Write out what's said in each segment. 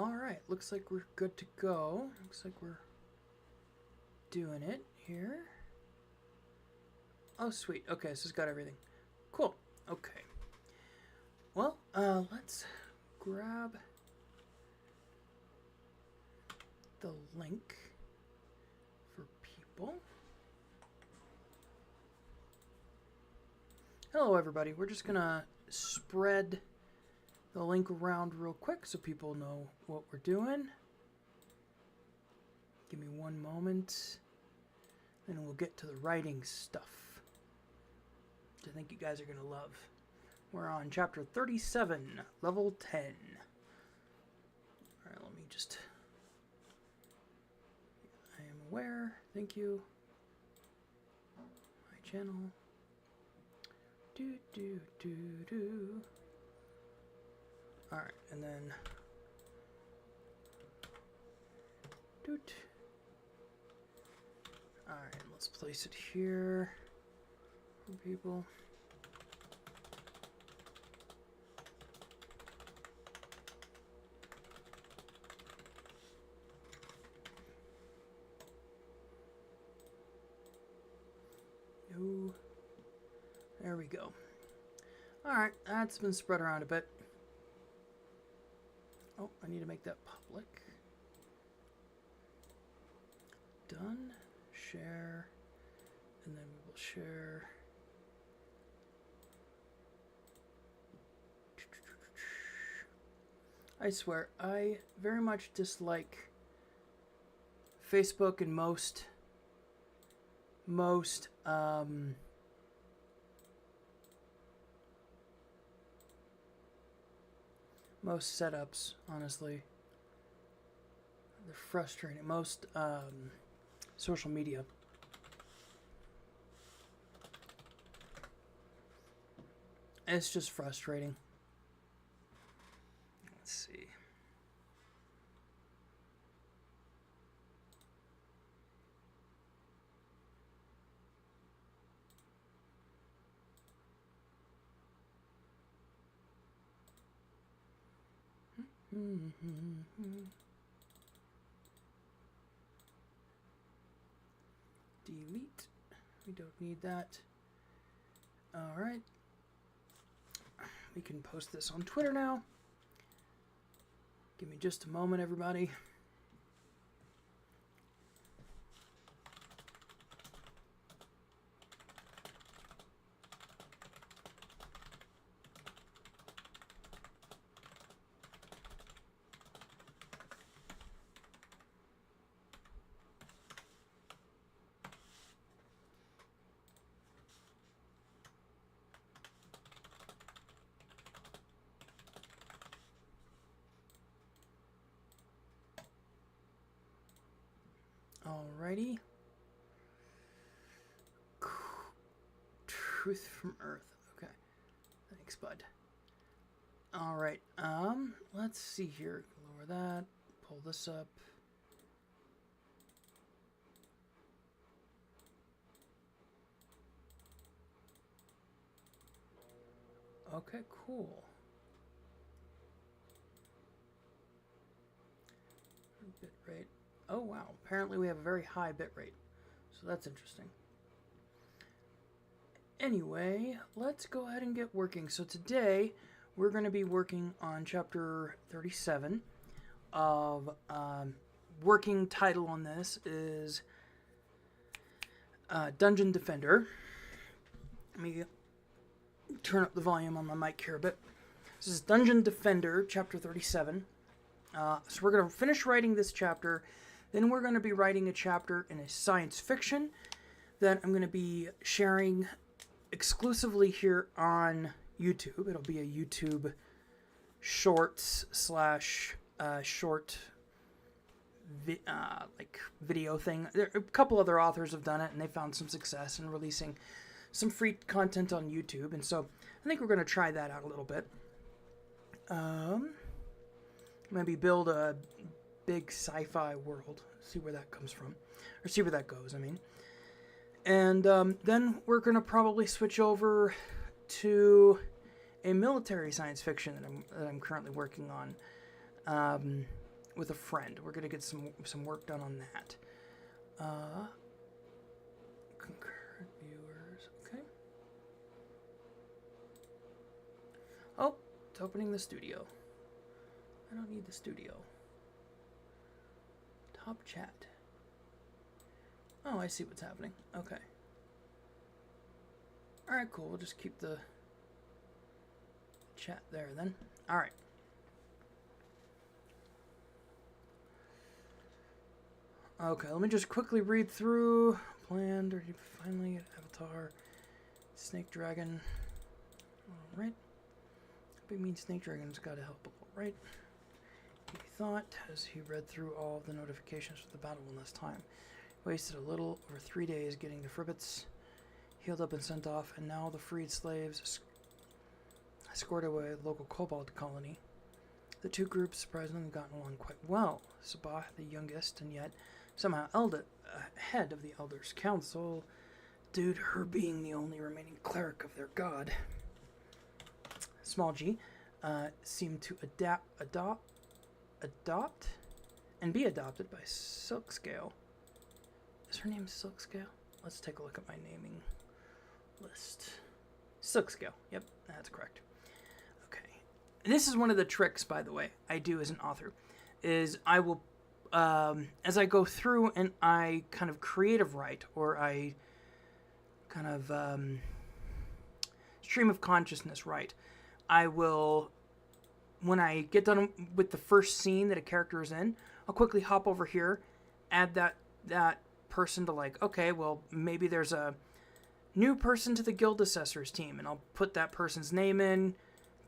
Alright, looks like we're good to go. Looks like we're doing it here. Oh, sweet. Okay, so it's got everything. Cool. Okay. Well, let's grab the link for people. Hello, everybody. We're just gonna spread the link around real quick so people know what we're doing. Give me one moment, and we'll get to the writing stuff, which I think you guys are gonna love. We're on chapter 37, level 10. All right, let me just... I am aware. Thank you. My channel. Do, do, do, do. All right, and then... Doot. All right, let's place it here for people. Ooh. There we go. All right, that's been spread around a bit. Oh, I need to make that public. Done. Share. And then we will share. I swear, I very much dislike Facebook and most setups, honestly. They're frustrating. Most social media. It's just frustrating. Let's see. Delete. We don't need that. All right. We can post this on Twitter now. Give me just a moment, everybody. Alrighty. Truth from Earth. Okay. Thanks, bud. Alright. Let's see here. Lower that. Pull this up. Okay, cool. Bit rate. Oh wow, apparently we have a very high bit rate, so that's interesting. Anyway, let's go ahead and get working. So today we're going to be working on chapter 37 of working title on this is Dungeon Defender. Let me turn up the volume on my mic here a bit. This is Dungeon Defender, chapter 37. So we're going to finish writing this chapter. Then we're going to be writing a chapter in a science fiction that I'm going to be sharing exclusively here on YouTube. It'll be a YouTube shorts slash short like video thing. A couple other authors have done it, and they found some success in releasing some free content on YouTube. And so I think we're going to try that out a little bit. Maybe build a big sci-fi world, see where that comes from, or see where that goes, I mean. And then we're going to probably switch over to a military science fiction that I'm currently working on. with a friend. We're going to get some work done on that. Concurrent viewers. Okay. Oh, it's opening the studio. I don't need the studio. Top chat. Oh, I see what's happening. Okay. Alright, cool. We'll just keep the chat there then. Alright. Okay, let me just quickly read through. Planned, or finally Avatar. Snake Dragon. Alright. Big mean Snake Dragon's gotta help a little, right? He thought, as he read through all of the notifications for the battle one last time. Wasted a little over 3 days getting the fribbits healed up and sent off, and now the freed slaves escorted away the local kobold colony. The two groups surprisingly gotten along quite well. Sabah, the youngest, and yet somehow head of the Elders' Council, due to her being the only remaining cleric of their god. Small G seemed to adopt and be adopted by Silkscale. Is her name Silkscale? Let's take a look at my naming list. Silkscale. Yep, that's correct. Okay. And this is one of the tricks, by the way, I do as an author, is I will, as I go through and I kind of creative write, or I kind of stream of consciousness write, I will, when I get done with the first scene that a character is in, I'll quickly hop over here, add that person to, like, okay, well, maybe there's a new person to the guild assessors team, and I'll put that person's name in,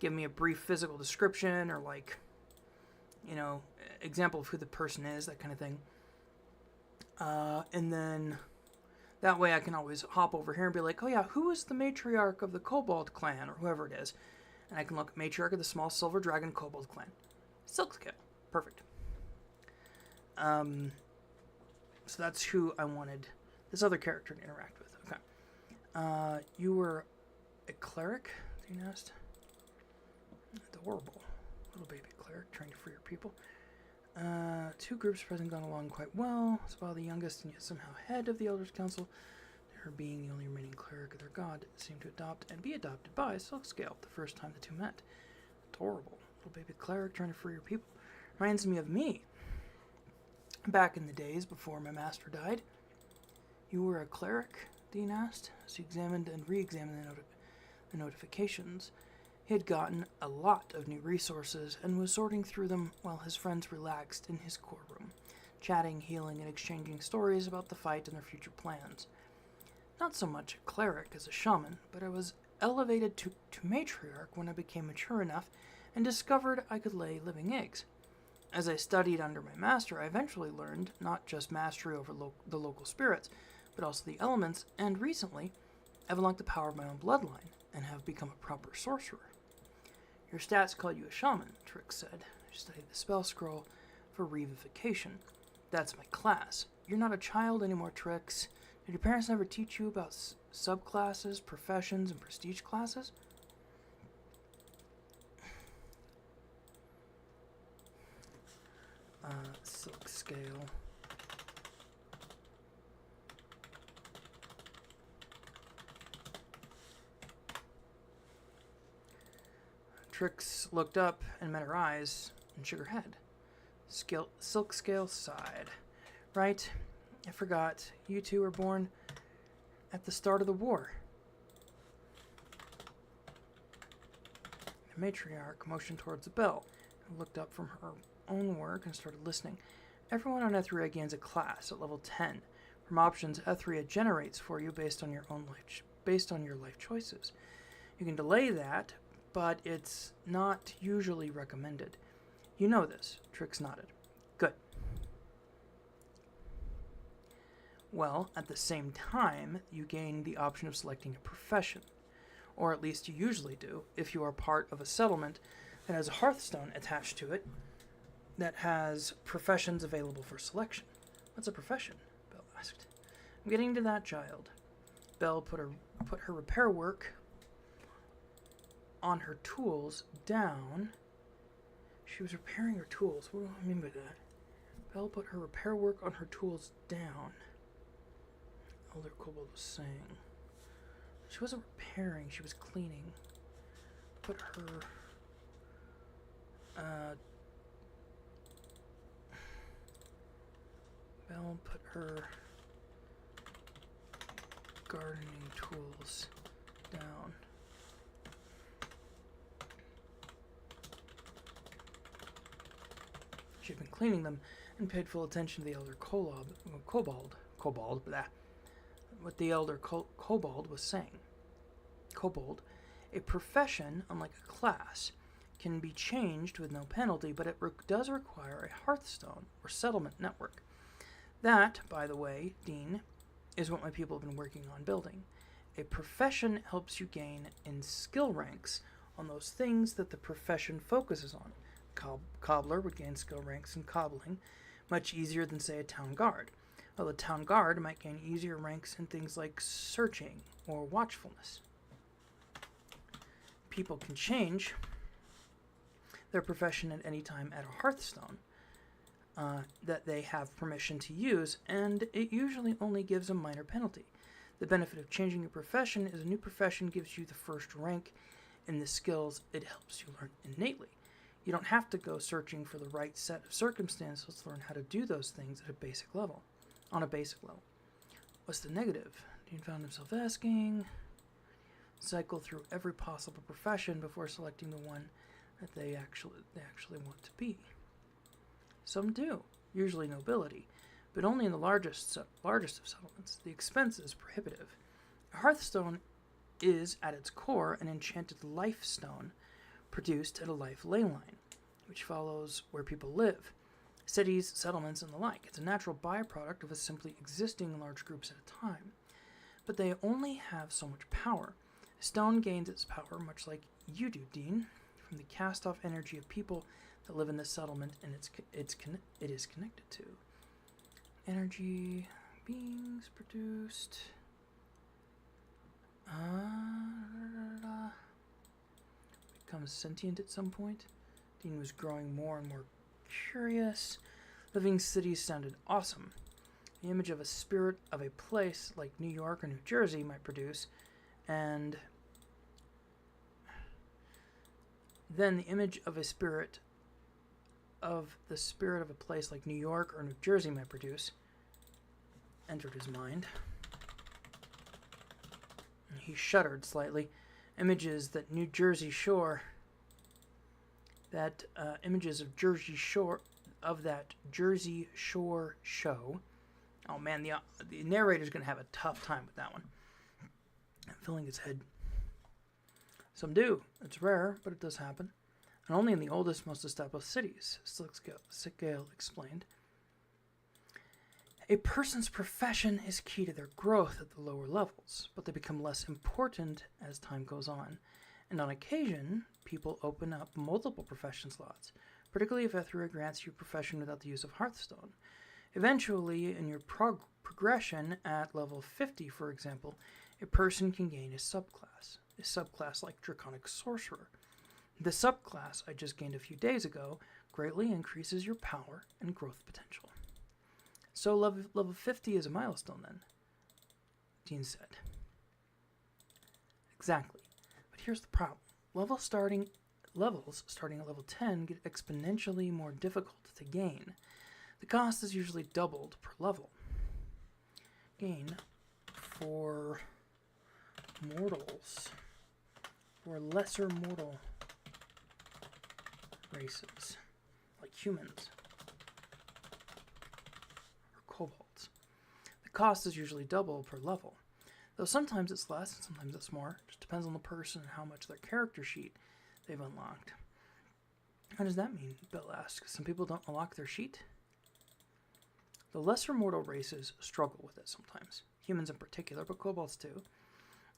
give me a brief physical description, or, like, you know, example of who the person is, that kind of thing. And then that way I can always hop over here and be like, oh yeah, who is the matriarch of the Kobold clan, or whoever it is? And I can look at matriarch of the small silver dragon Kobold clan. Silkscale. Perfect. So that's who I wanted this other character to interact with. Okay. You were a cleric, you asked? Adorable. Little baby cleric trying to free your people. Two groups present gone along quite well. Sabah, the youngest and yet somehow head of the Elders' Council, her being the only remaining cleric of their god, seemed to adopt and be adopted by Silkscale the first time the two met. Adorable. Little baby cleric trying to free your people. Reminds me of me. Back in the days before my master died. You were a cleric, Dean asked, as he examined and re-examined the notifications. He had gotten a lot of new resources and was sorting through them while his friends relaxed in his core room, chatting, healing, and exchanging stories about the fight and their future plans. Not so much a cleric as a shaman, but I was elevated to matriarch when I became mature enough and discovered I could lay living eggs. As I studied under my master, I eventually learned not just mastery over the local spirits, but also the elements, and recently, I've unlocked the power of my own bloodline and have become a proper sorcerer. Your stats call you a shaman, Trix said. I studied the spell scroll for revivification. That's my class. You're not a child anymore, Trix. Did your parents never teach you about subclasses, professions, and prestige classes? Silkscale. Trix looked up and met her eyes and shook her head. Silkscale sighed. Right, I forgot. You two were born at the start of the war. The matriarch motioned towards the bell and looked up from her own work and started listening. Everyone on Ethria gains a class at level 10. From options Ethria generates for you based on your life choices. You can delay that, but it's not usually recommended. You know this, Trix nodded. Good. Well, at the same time, you gain the option of selecting a profession. Or at least you usually do, if you are part of a settlement that has a hearthstone attached to it that has professions available for selection. What's a profession? Belle asked. I'm getting to that, child. Belle put her repair work on her tools down She was repairing her tools. What do I mean by that? Belle put her repair work on her tools down. Elder Kobold was saying. She wasn't repairing, she was cleaning. Put her... Belle put her gardening tools down. She had been cleaning them and paid full attention to the elder Kobold, what the elder Kobold was saying. Kobold, a profession, unlike a class, can be changed with no penalty, but it does require a hearthstone or settlement network. That, by the way, Dean, is what my people have been working on building. A profession helps you gain in skill ranks on those things that the profession focuses on. Cobbler would gain skill ranks in cobbling, much easier than, say, a town guard, while a town guard might gain easier ranks in things like searching or watchfulness. People can change their profession at any time at a hearthstone that they have permission to use, and it usually only gives a minor penalty. The benefit of changing your profession is a new profession gives you the first rank in the skills it helps you learn innately. You don't have to go searching for the right set of circumstances to learn how to do those things at a basic level. On a basic level. What's the negative? Dean found himself asking. Cycle through every possible profession before selecting the one that they actually want to be. Some do, usually nobility, but only in the largest of settlements. The expense is prohibitive. A hearthstone is, at its core, an enchanted life stone produced at a life ley line, which follows where people live, cities, settlements, and the like. It's a natural byproduct of us simply existing in large groups at a time. But they only have so much power. A stone gains its power, much like you do, Dean, from the cast-off energy of people that live in the settlement and it is connected to. Energy beings produced. Becomes sentient at some point. Dean was growing more and more curious. Living cities sounded awesome. The image of a spirit of a place like New York or New Jersey might produce, and then the image of a spirit of a place like New York or New Jersey might produce entered his mind. He shuddered slightly. Images that New Jersey Shore, images of Jersey Shore, of that Jersey Shore show. Oh man, the narrator's going to have a tough time with that one. I'm filling his head. Some do. It's rare, but it does happen. And only in the oldest, most established cities, Slickgale explained. A person's profession is key to their growth at the lower levels, but they become less important as time goes on. And on occasion, people open up multiple profession slots, particularly if Ethria grants you a profession without the use of Hearthstone. Eventually, in your progression at level 50, for example, a person can gain a subclass like Draconic Sorcerer. The subclass I just gained a few days ago greatly increases your power and growth potential. So level 50 is a milestone then, Dean said. Exactly. But here's the problem. Levels starting at level 10 get exponentially more difficult to gain. The cost is usually doubled per level. Gain for mortals, for lesser mortal races, like humans or kobolds. The cost is usually double per level, though sometimes it's less and sometimes it's more. It just depends on the person and how much their character sheet they've unlocked. What does that mean? Bill asked. Some people don't unlock their sheet. The lesser mortal races struggle with it sometimes, humans in particular, but kobolds too.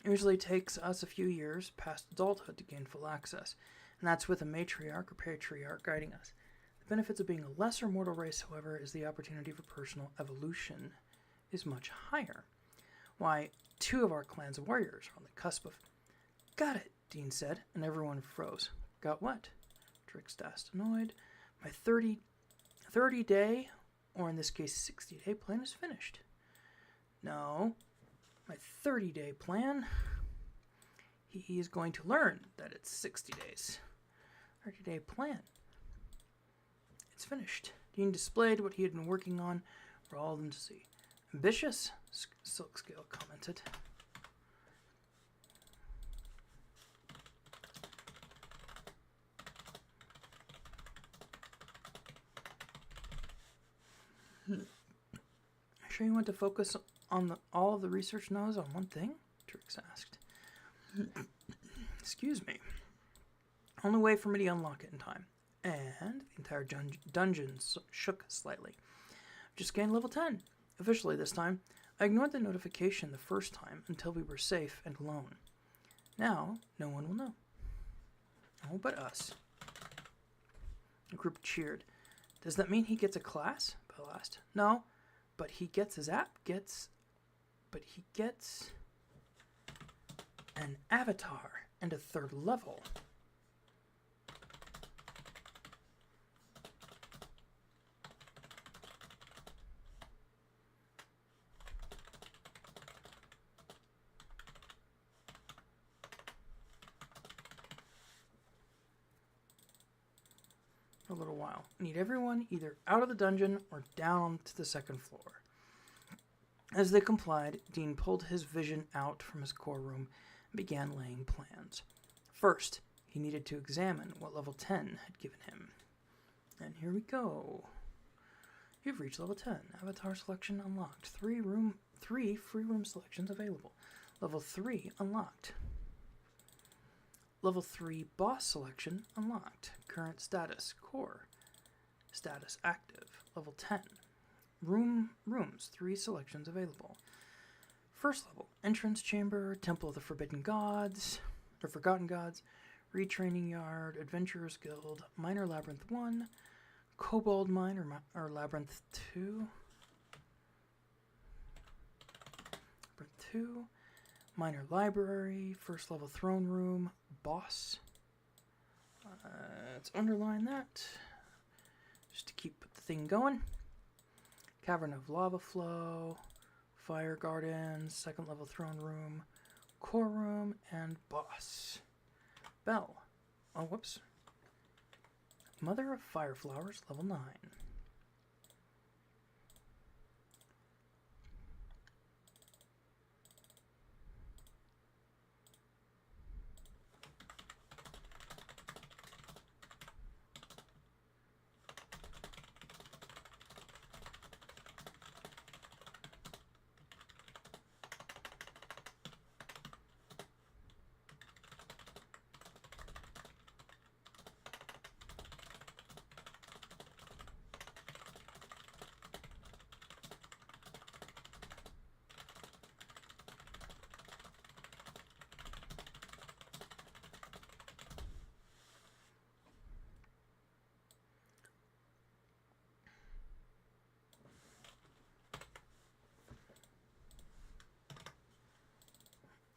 It usually takes us a few years past adulthood to gain full access, and that's with a matriarch or patriarch guiding us. The benefits of being a lesser mortal race, however, is the opportunity for personal evolution is much higher. Why, 2 of our clan's warriors are on the cusp of... Got it, Dean said, and everyone froze. Got what? Trickstast annoyed. My 30-day, or in this case 60-day plan is finished. No, my 30-day plan, he is going to learn that it's 60 days. 30-day plan. It's finished. Dean displayed what he had been working on for all of them to see. Ambitious, Silkscale commented. Sure you want to focus on all of the research knows on one thing? Trix asked. Excuse me. Only way for me to unlock it in time. And the entire dungeon shook slightly. Just gained level 10. Officially this time. I ignored the notification the first time until we were safe and alone. Now, no one will know. Oh, but us. The group cheered. Does that mean he gets a class? Bell asked. No, but he gets his he gets an avatar and a 3rd level. For a little while. Need everyone either out of the dungeon or down to the 2nd floor. As they complied, Dean pulled his vision out from his core room and began laying plans. First, he needed to examine what level 10 had given him. And here we go. You've reached level 10. Avatar selection unlocked. 3 free room selections available. Level 3 unlocked. Level 3 boss selection unlocked. Current status core. Status active. Level 10. Rooms 3 selections available. First level entrance chamber, Temple of the Forbidden Gods, or Forgotten Gods, Retraining Yard, Adventurers Guild, Minor Labyrinth 1, Kobold Mine or Labyrinth 2. Labyrinth 2. Minor Library, First Level Throne Room, Boss. Let's underline that, just to keep the thing going. Cavern of Lava Flow, Fire Gardens, 2nd Level Throne Room, Core Room, and Boss. Bell. Oh, whoops. Mother of Fireflowers, Level 9.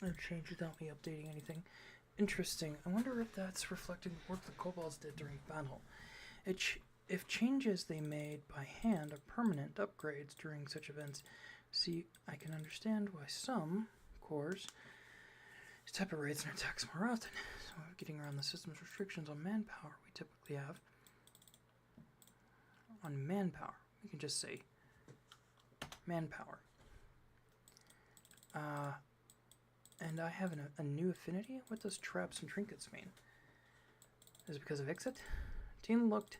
No change without me updating anything. Interesting. I wonder if that's reflecting the work the kobolds did during battle. If changes they made by hand are permanent upgrades during such events, see, I can understand why some cores separates and attacks more often. So getting around the system's restrictions on manpower we typically have. On manpower, we can just say manpower. And I have a new affinity? What does traps and trinkets mean? Is it because of Ixit? Dean looked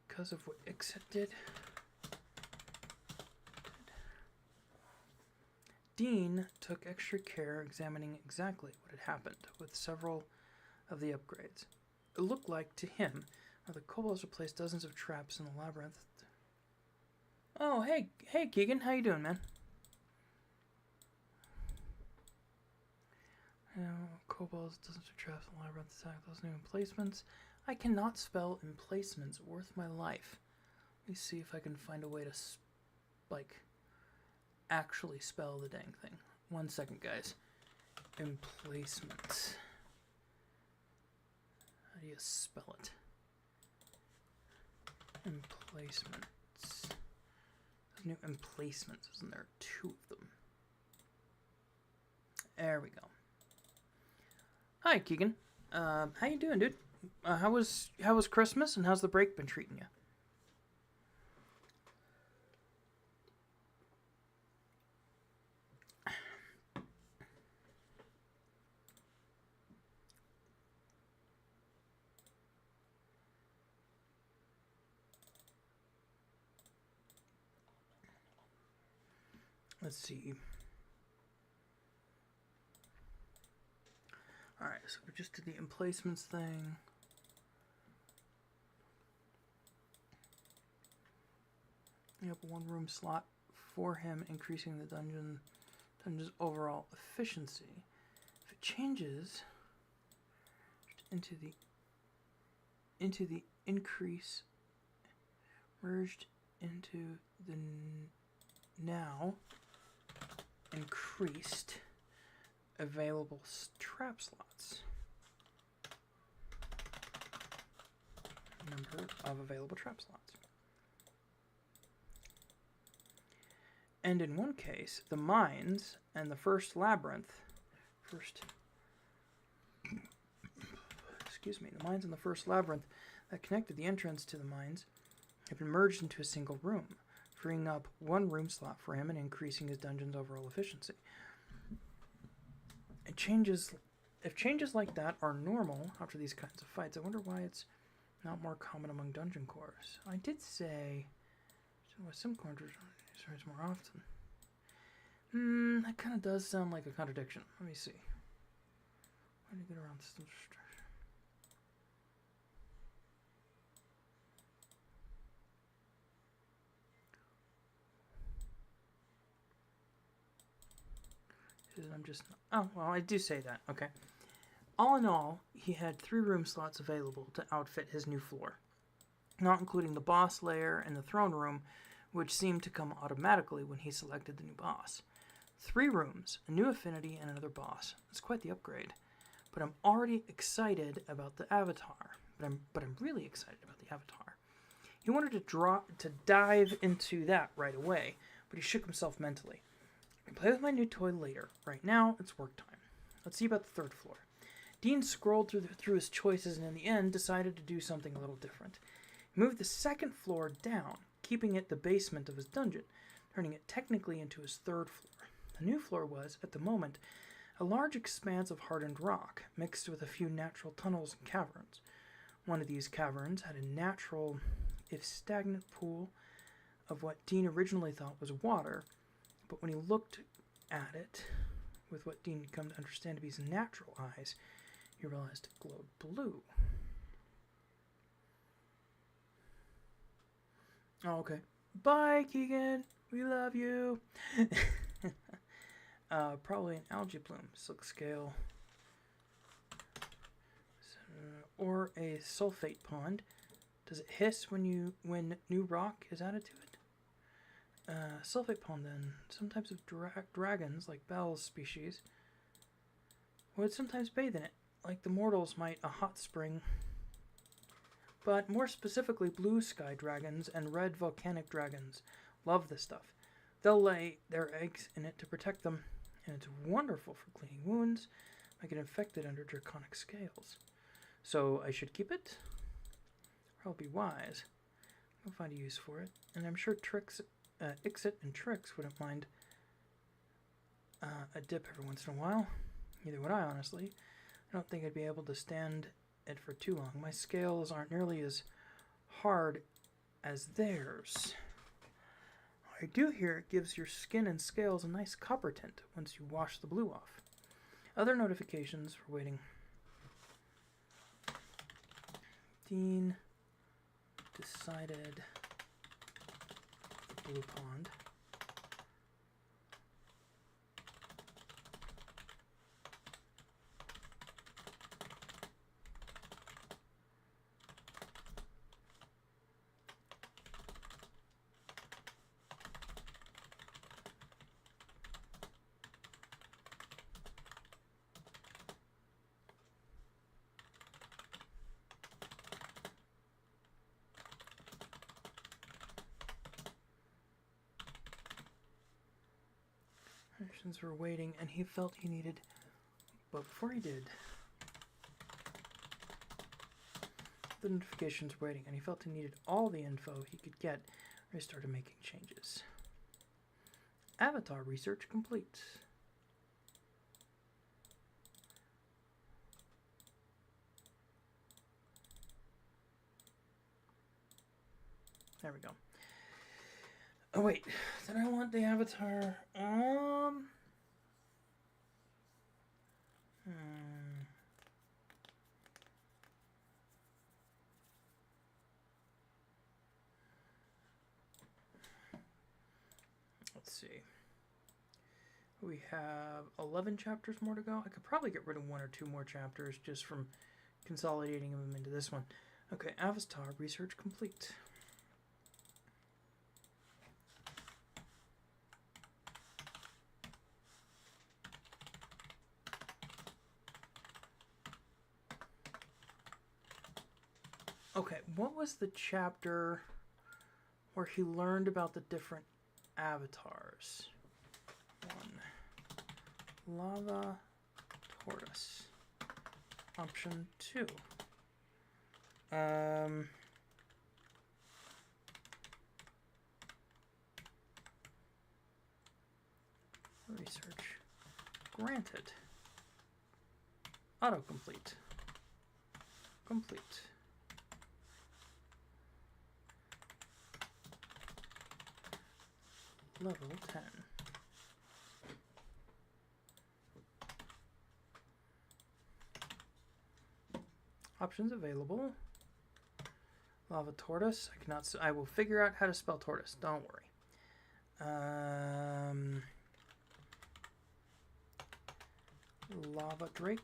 because of what Ixit did. Dean took extra care examining exactly what had happened with several of the upgrades. It looked like to him the kobolds replaced dozens of traps in the labyrinth. Oh, hey Keegan, how you doing, man? Kobolds, dozens of traps in the labyrinth attack those new emplacements. I cannot spell emplacements worth my life. Let me see if I can find a way to, actually spell the dang thing. 1 second, guys. Emplacements. How do you spell it? Emplacements. There's new emplacements, isn't there? 2 of them. There we go. Hi, Keegan. How you doing, dude? How was Christmas, and how's the break been treating you? Let's see. Alright, so we just did the emplacements thing. Yep, 1 room slot for him, increasing the dungeon's overall efficiency. If it changes into the increase merged into the now increased available trap slots. Number of available trap slots. And in one case, the mines and the first labyrinth, the mines and the first labyrinth that connected the entrance to the mines have been merged into a single room, freeing up 1 room slot for him and increasing his dungeon's overall efficiency. If changes like that are normal after these kinds of fights, I wonder why it's not more common among dungeon cores. I did say some corners more often. That kind of does sound like a contradiction. Let me see. How do you get around system structure? Oh, well, I do say that. Okay. All in all, he had 3 room slots available to outfit his new floor, not including the boss lair and the throne room, which seemed to come automatically when he selected the new boss. 3 rooms, a new affinity, and another boss. It's quite the upgrade. But I'm already excited about the avatar. But I'm really excited about the avatar. He wanted to dive into that right away, but he shook himself mentally. I can play with my new toy later. Right now, it's work time. Let's see about the 3rd floor. Dean scrolled through his choices and in the end decided to do something a little different. He moved the 2nd floor down, keeping it the basement of his dungeon, turning it technically into his 3rd floor. The new floor was, at the moment, a large expanse of hardened rock, mixed with a few natural tunnels and caverns. One of these caverns had a natural, if stagnant, pool of what Dean originally thought was water, but when he looked at it with what Dean had come to understand to be his natural eyes, he realized it glowed blue. Oh, okay. Bye, Keegan. We love you. Probably an algae bloom, silk scale, or a sulfate pond. Does it hiss when new rock is added to it? Sulfate pond, then. Some types of dragons, like Bell's species, would sometimes bathe in it, like the mortals might a hot spring. But more specifically, blue sky dragons and red volcanic dragons love this stuff. They'll lay their eggs in it to protect them, and it's wonderful for cleaning wounds, might get infected under draconic scales. So I should keep it? Or I'll be wise. I'll find a use for it, and I'm sure Ixit and Trix wouldn't mind a dip every once in a while. Neither would I, honestly. I don't think I'd be able to stand it for too long. My scales aren't nearly as hard as theirs. I do hear it gives your skin and scales a nice copper tint once you wash the blue off. Other notifications for waiting. Dean decided the blue pond. Options were waiting, and he felt he needed... But before he did... The notifications were waiting, and he felt he needed all the info he could get, or he started making changes. Avatar research complete. There we go. Oh wait, did I want the avatar? Let's see. We have 11 chapters more to go. I could probably get rid of 1 or 2 more chapters just from consolidating them into this one. Okay, Avatar research complete. Okay, what was the chapter where he learned about the different avatars? 1. Lava tortoise. Option 2. Research granted. Autocomplete. Complete. Level 10. Options available. Lava tortoise. I cannot. I will figure out how to spell tortoise. Don't worry. Lava drake.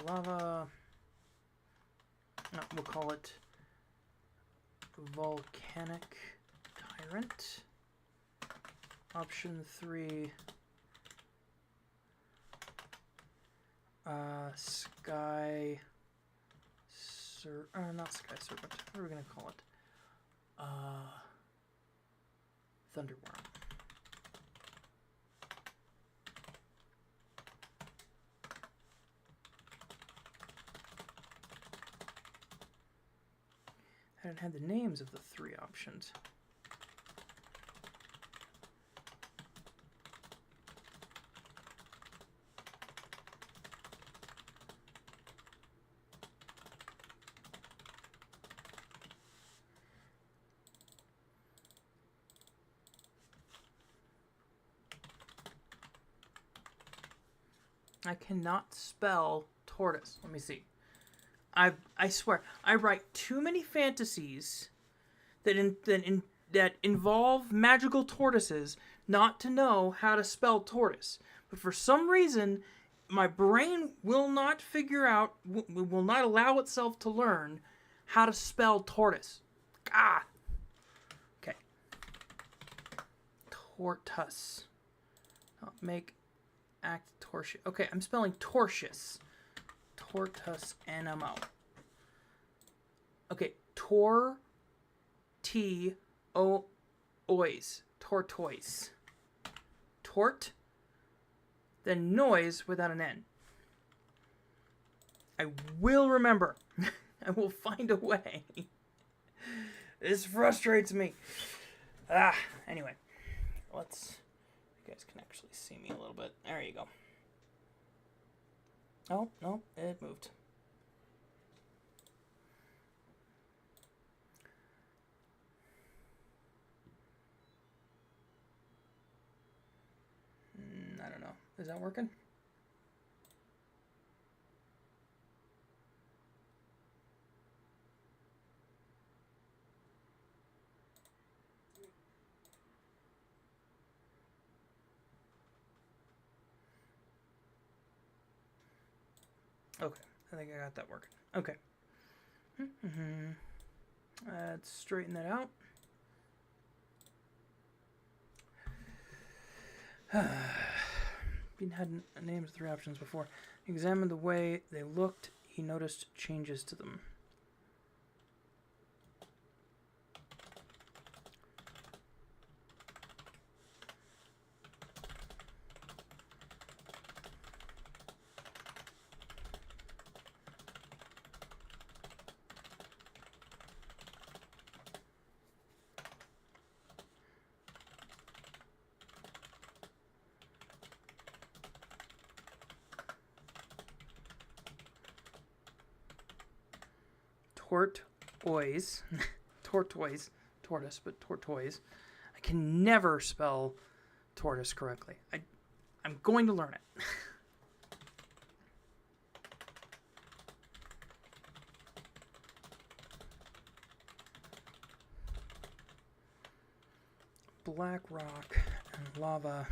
Lava. No, we'll call it volcanic tyrant. Option 3. Sky. Not Sky Serpent. What are we going to call it? Thunderworm. I didn't have the names of the 3 options. I cannot spell tortoise. Let me see. I swear, I write too many fantasies that involve magical tortoises not to know how to spell tortoise. But for some reason, my brain will not figure out, will not allow itself to learn how to spell tortoise. Ah. Okay. Tortoise. Make act tortious. Okay, I'm spelling tortious. Tortoise animal. Okay, ois. Tortoise. Tort. Then noise without an N. I will remember. I will find a way. This frustrates me. Anyway. Let's... You guys can actually see me a little bit. There you go. Oh, no, it moved. I don't know. Is that working? Okay, I think I got that working. Okay. Let's straighten that out. Bean had names of 3 options before. He examined the way they looked. He noticed changes to them. tortoise, tortoise, but tortoise. I can never spell tortoise correctly. I'm going to learn it. Black rock and lava.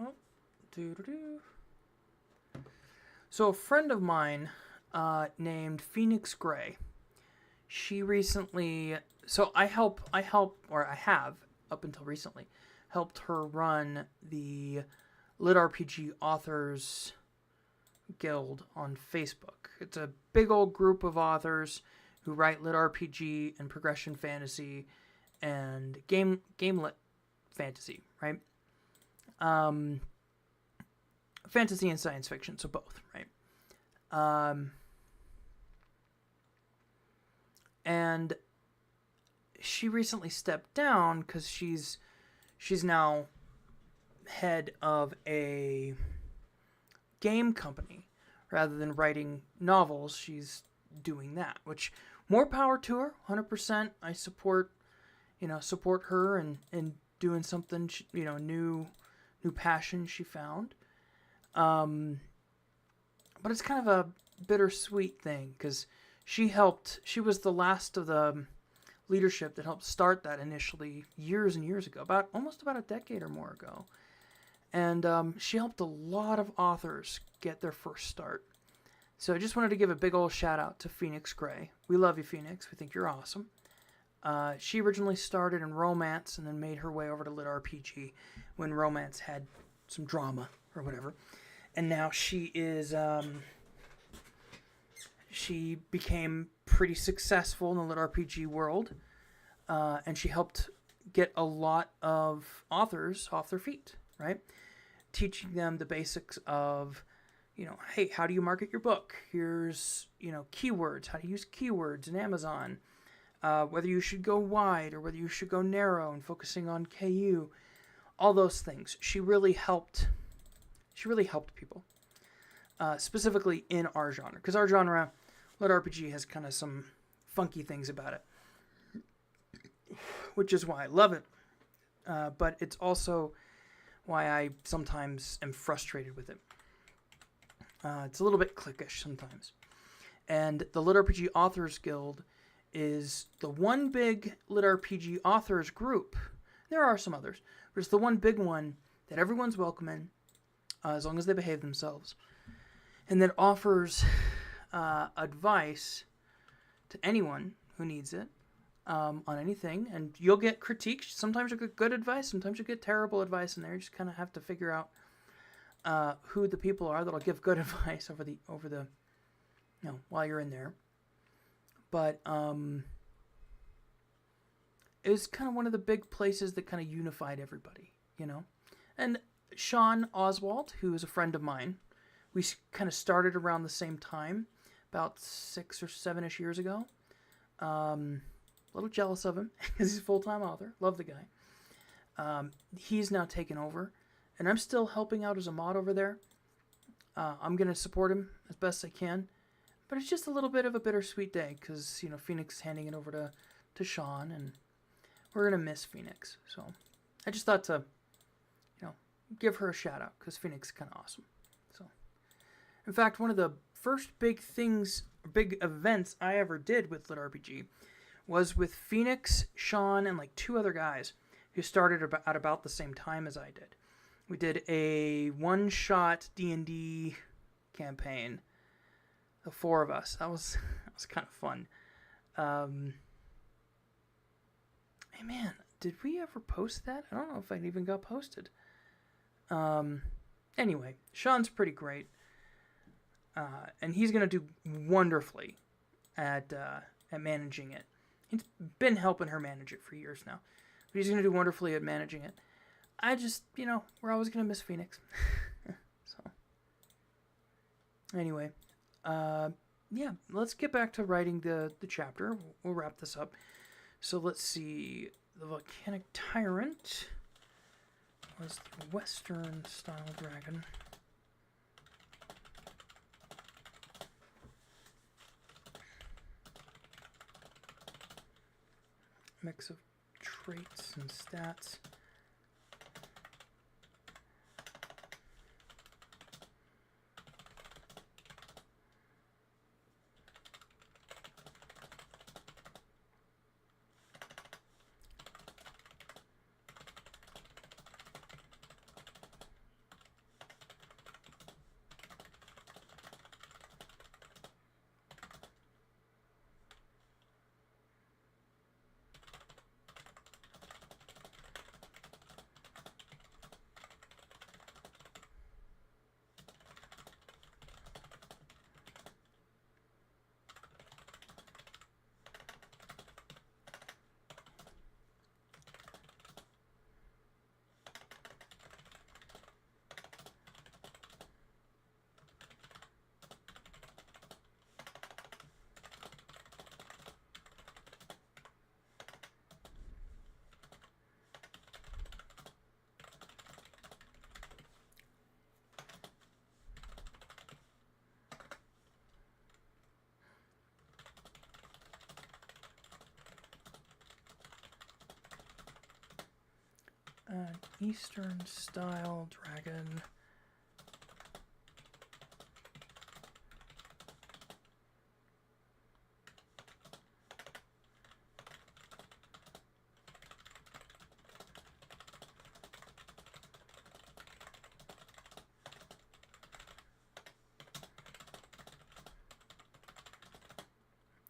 Oh, doo-doo-doo. So a friend of mine named Phoenix Gray, she recently, so I have, up until recently, helped her run the Lit RPG Authors Guild on Facebook. It's a big old group of authors who write lit RPG and progression fantasy and gamelit fantasy, right? Fantasy and science fiction, so both, right? And she recently stepped down because she's now head of a game company. Rather than writing novels, she's doing that, which more power to her, 100%. I support her and doing something, new passion she found. But it's kind of a bittersweet thing because she was the last of the leadership that helped start that initially years and years ago, almost about a decade or more ago. And she helped a lot of authors get their first start. So I just wanted to give a big old shout out to Phoenix Gray. We love you, Phoenix. We think you're awesome. She originally started in romance and then made her way over to lit RPG when romance had some drama or whatever. And now she became pretty successful in the lit RPG world. And she helped get a lot of authors off their feet, right? Teaching them the basics of, hey, how do you market your book? Here's, keywords, how to use keywords in Amazon, whether you should go wide or whether you should go narrow and focusing on KU, all those things. She really helped people, specifically in our genre, because our genre, lit RPG, has kind of some funky things about it, which is why I love it. But it's also why I sometimes am frustrated with it. It's a little bit cliquish sometimes. And the Lit RPG Authors Guild is the one big Lit RPG authors group. There are some others, but it's the one big one that everyone's welcome in, as long as they behave themselves, and that offers advice to anyone who needs it. On anything, and you'll get critiques. Sometimes you'll get good advice, sometimes you'll get terrible advice, and there you just kind of have to figure out who the people are that'll give good advice over the while you're in there. But it was kind of one of the big places that kind of unified everybody, And Sean Oswald, who is a friend of mine, we kind of started around the same time, about 6 or 7-ish years ago. A little jealous of him because he's a full-time author. Love the guy. He's now taken over, and I'm still helping out as a mod over there. I'm going to support him as best I can. But it's just a little bit of a bittersweet day because, Phoenix is handing it over to Sean, and we're going to miss Phoenix. So I just thought to, give her a shout out because Phoenix is kind of awesome. So, in fact, one of the first big events I ever did with Lit RPG was with Phoenix, Sean, and like 2 other guys who started at about the same time as I did. We did a one-shot D&D campaign, the 4 of us. That was kind of fun. Hey man, did we ever post that? I don't know if it even got posted. Anyway, Sean's pretty great. And he's going to do wonderfully at managing it. He's been helping her manage it for years now. But he's going to do wonderfully at managing it. I just, we're always going to miss Phoenix. So, anyway, let's get back to writing the chapter. We'll wrap this up. So let's see. The Volcanic Tyrant was the Western-style dragon. Mix of traits and stats. Eastern-style dragon.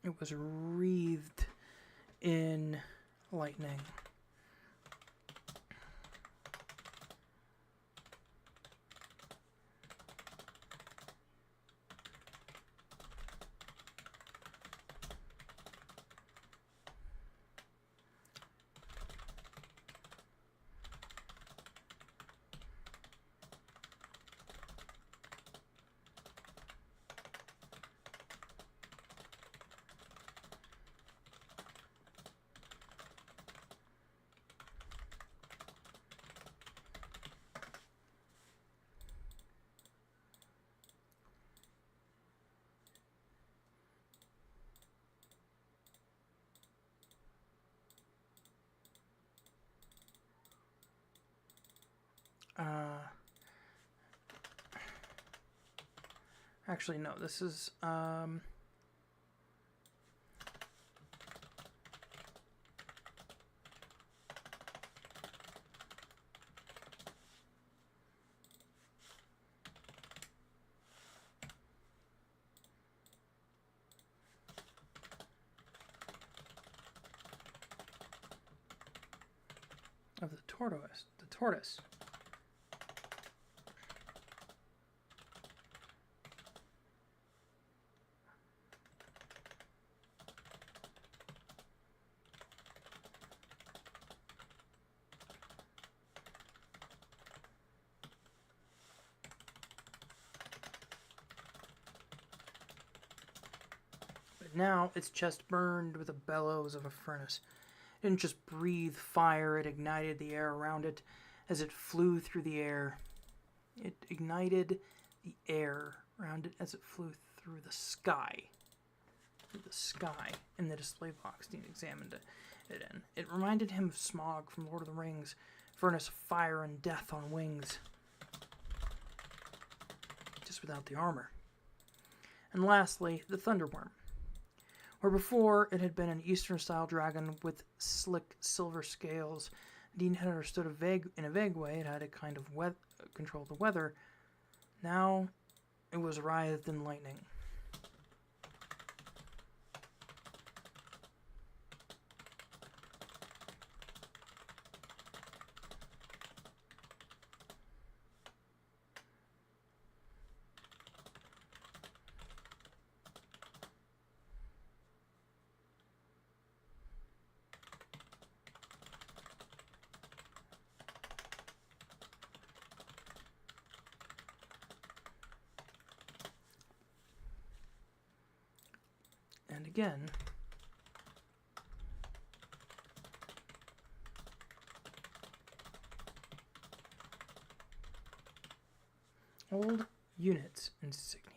It was wreathed in lightning. Actually, no, this is, of the tortoise. Now its chest burned with the bellows of a furnace. It didn't just breathe fire, it ignited the air around it as it flew through the air. It ignited the air around it as it flew through the sky. In the display box Dean examined it in. It reminded him of Smog from Lord of the Rings, furnace of fire and death on wings, just without the armor. And lastly, the Thunderworm, where before it had been an Eastern-style dragon with slick silver scales. Dean had understood in a vague way it had a kind of control the weather. Now it was writhed in lightning. And again, old units insignia.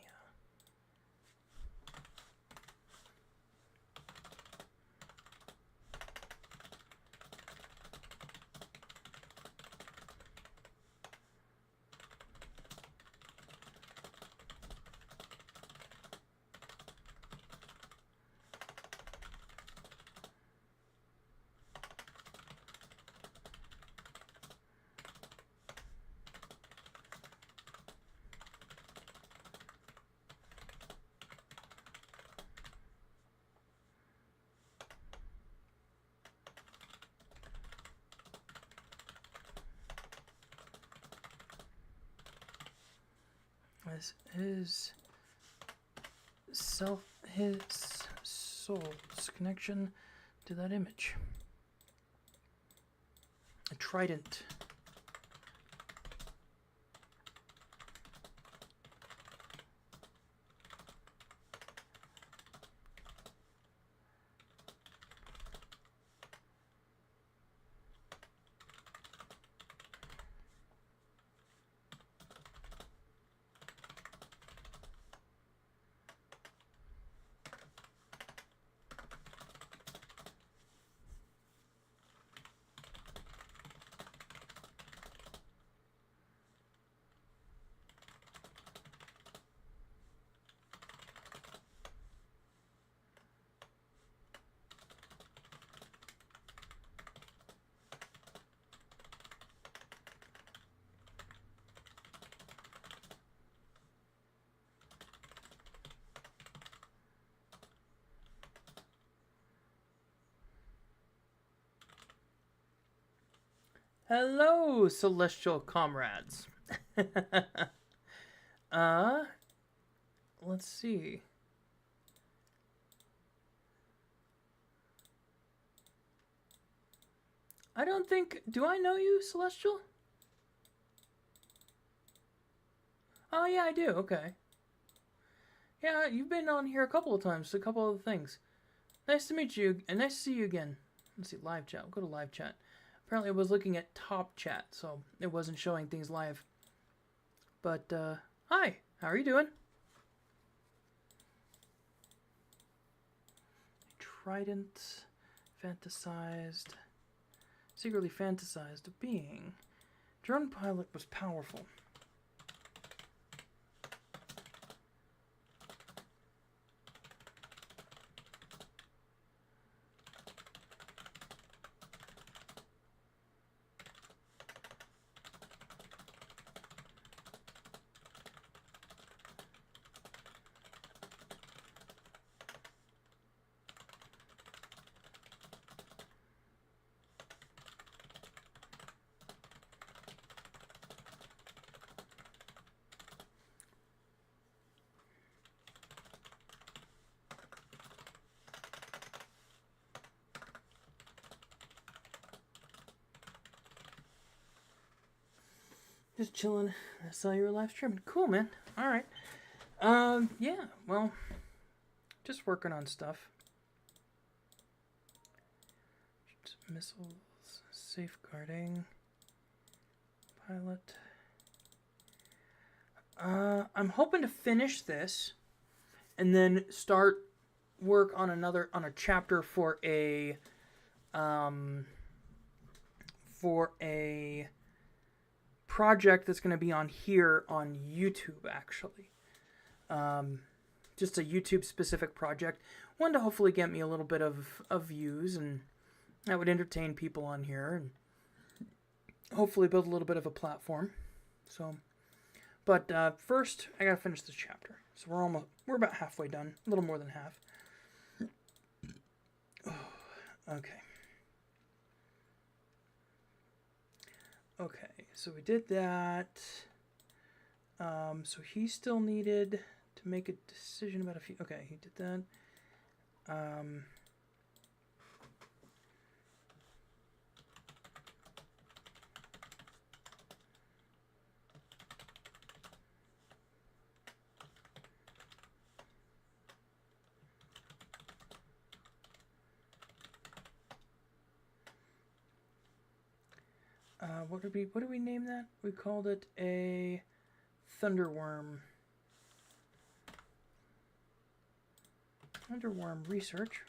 As his soul's connection to that image. A trident. Hello, celestial comrades. Let's see. I don't think... Do I know you, Celestial? Oh, yeah, I do. Okay. Yeah, you've been on here a couple of times, a couple of things. Nice to meet you, and nice to see you again. Let's see, live chat. We'll go to live chat. Apparently I was looking at top chat, so it wasn't showing things live. But, hi. How are you doing? Trident. Fantasized. Secretly fantasized a being. Drone pilot was powerful. Just chilling. I saw you were live streaming. Cool, man. All right. Yeah. Well, just working on stuff. Missiles, safeguarding, pilot. I'm hoping to finish this and then start work on a chapter for a project that's going to be on here on YouTube, actually. Just a YouTube specific project. One to hopefully get me a little bit of views, and that would entertain people on here and hopefully build a little bit of a platform. So, but first I gotta finish this chapter. So we're about halfway done, a little more than half. Okay. Okay, so we did that. So he still needed to make a decision about a few. Okay, he did that. What did we name that? We called it a thunderworm. Thunderworm research.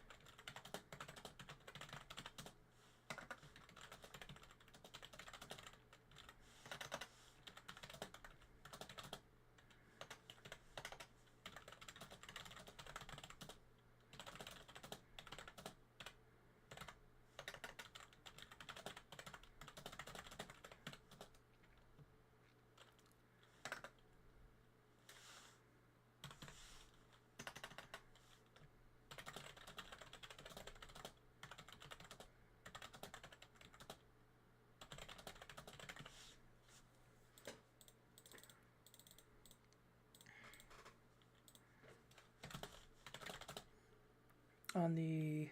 On the,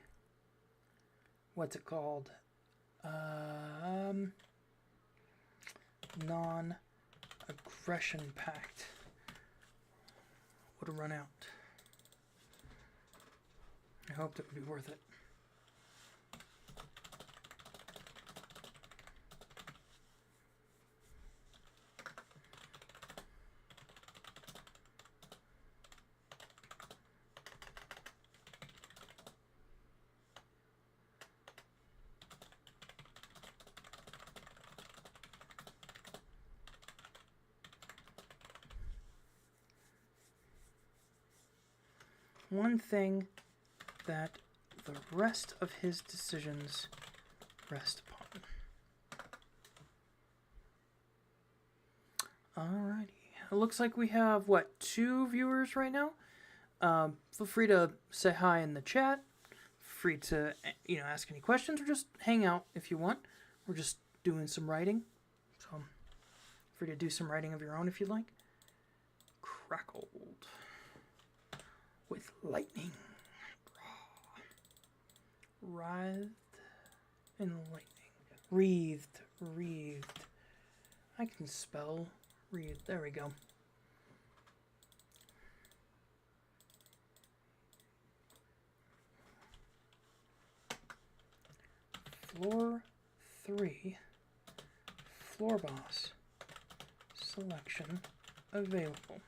what's it called? Non-aggression pact would run out. I hoped it would be worth it. One thing that the rest of his decisions rest upon. Alrighty. It looks like we have, what, 2 viewers right now? Feel free to say hi in the chat. Free to, ask any questions or just hang out if you want. We're just doing some writing. So, free to do some writing of your own if you'd like. Crackled with lightning. Writhed in lightning. Wreathed. I can spell wreathed. There we go. Floor 3. Floor boss. Selection available.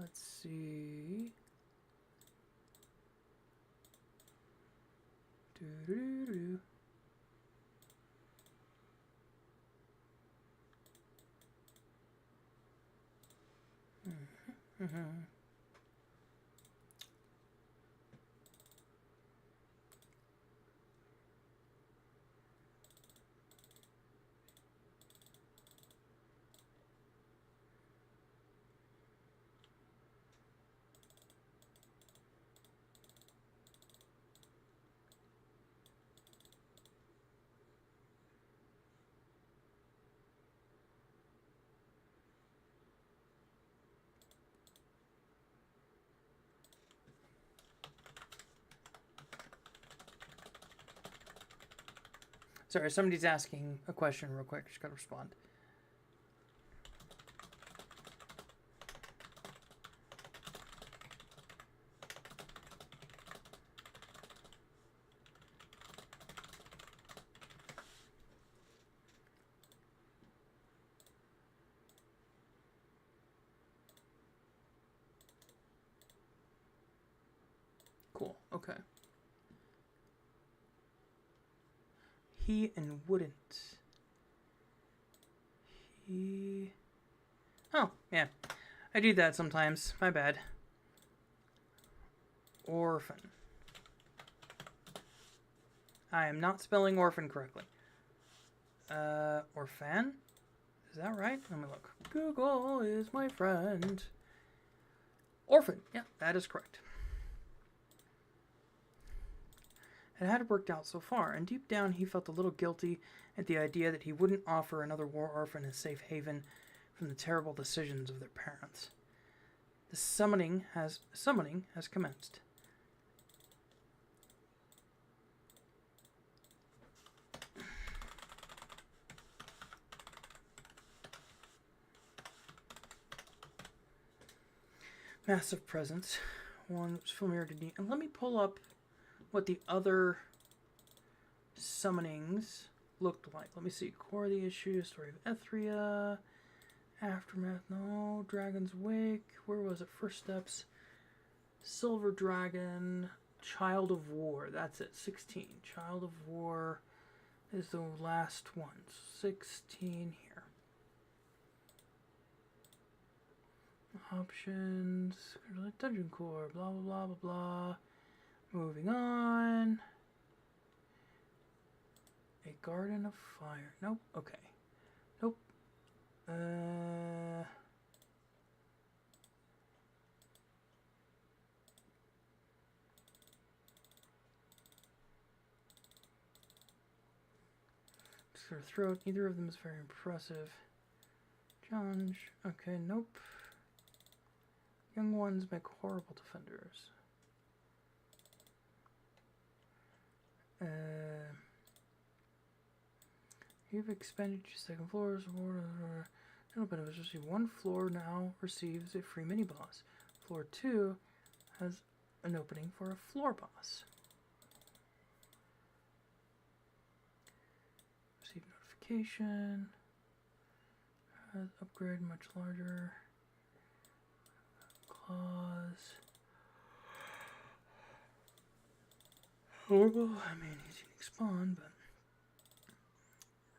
Let's see. Doo-doo-doo-doo. Sorry, somebody's asking a question real quick. Just gotta respond. Cool, okay. He and wouldn't. He... Oh, yeah. I do that sometimes. My bad. Orphan. I am not spelling orphan correctly. Orphan? Is that right? Let me look. Google is my friend. Orphan. Yeah, that is correct. It had worked out so far, and deep down he felt a little guilty at the idea that he wouldn't offer another war orphan a safe haven from the terrible decisions of their parents. The summoning has commenced. Massive presence. One was familiar to me. And let me pull up what the other summonings looked like. Let me see. Core of the issue, Story of Ethria, Aftermath, no, Dragon's Wake, where was it? First Steps, Silver Dragon, Child of War, that's it, 16. Child of War is the last one, 16 here. Options, Dungeon Core, blah, blah, blah, blah, blah. Moving on. A Garden of Fire. Nope. Okay. Nope. Sort of throat. Neither of them is very impressive. Challenge. Okay. Nope. Young ones make horrible defenders. You've expanded your second floor. A little bit of it. One floor now receives a free mini boss. Floor 2 has an opening for a floor boss. Receive notification. Upgrade much larger. Claws. Horrible. I mean, he's unique spawn, but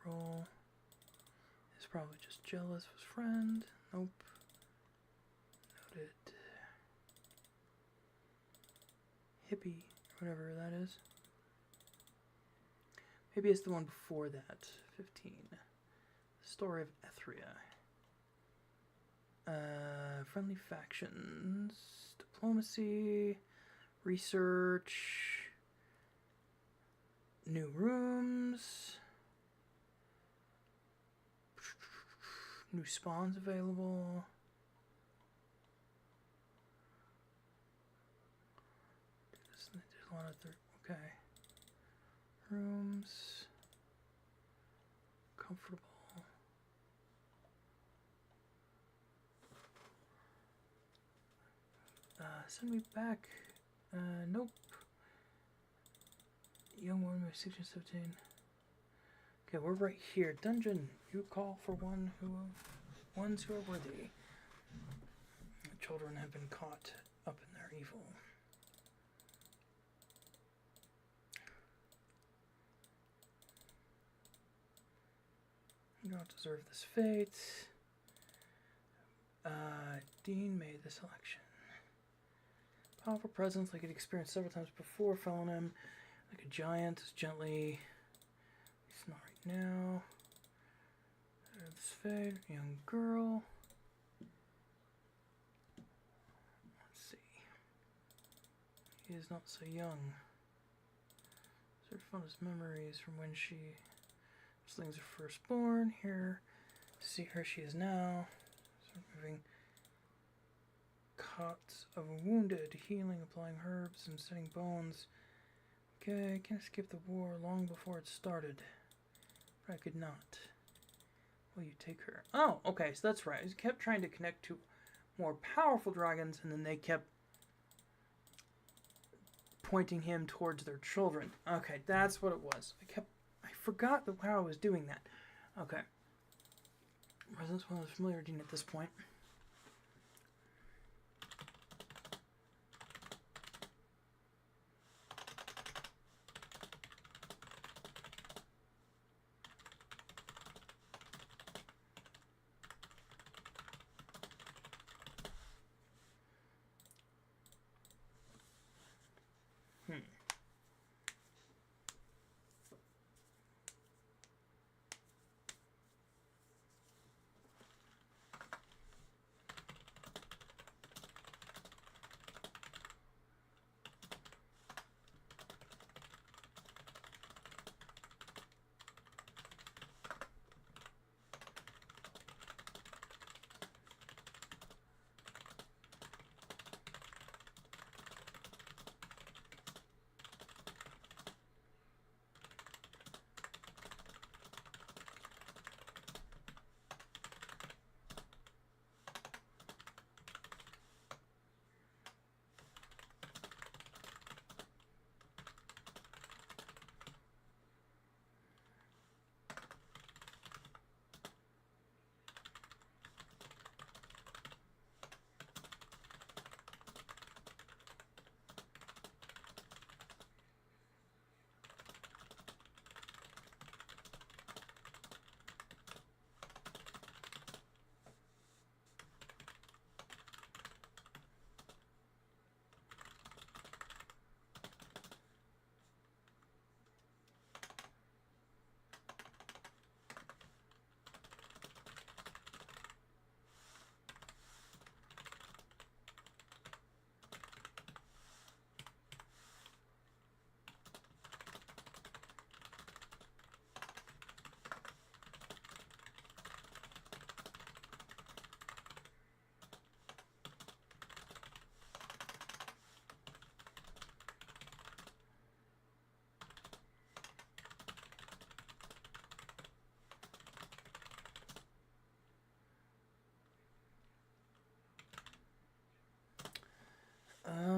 roll is probably just jealous of his friend. Nope. Noted. Hippie, whatever that is. Maybe it's the one before that. 15. Story of Ethria. Friendly factions. Diplomacy. Research. New rooms. New spawns available. There's a lot of okay. Rooms. Comfortable. Send me back. Nope. Young one by 16, 17. Okay, we're right here. Dungeon. You call for ones who are worthy. children have been caught up in their evil. You don't deserve this fate. Dean made the selection. Powerful presence like he'd experienced several times before fell on him like a giant, as gently. It's not right now. This fate, young girl. Let's see. He is not so young. Sort of fondest memories from when she slings her firstborn. Here, see her she is now. Sort of moving cots of a wounded, healing, applying herbs and setting bones. Okay, I can't escape the war long before it started. But I could not. Will you take her? Oh, okay, so that's right. He kept trying to connect to more powerful dragons, and then they kept pointing him towards their children. Okay, that's what it was. I forgot how I was doing that. Okay. Presence was familiar Dean at this point.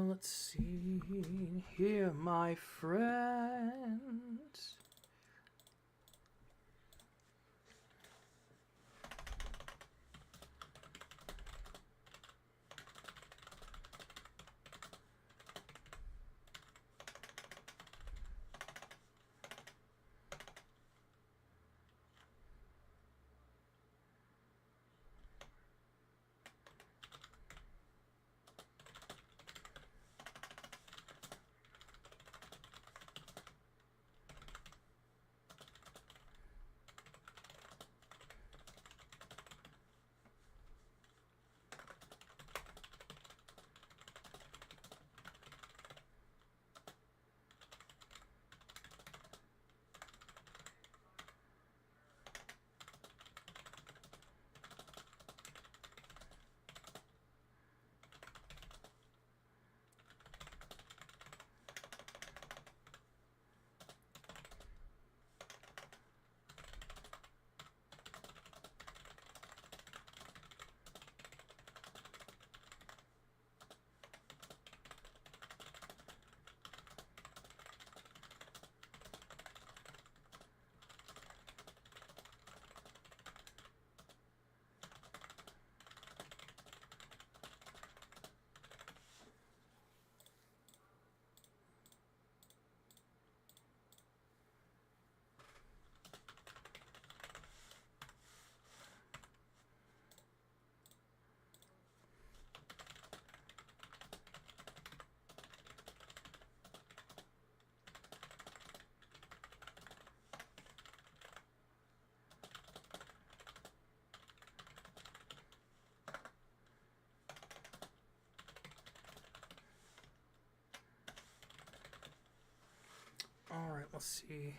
Let's see here, my friends. Alright, let's see.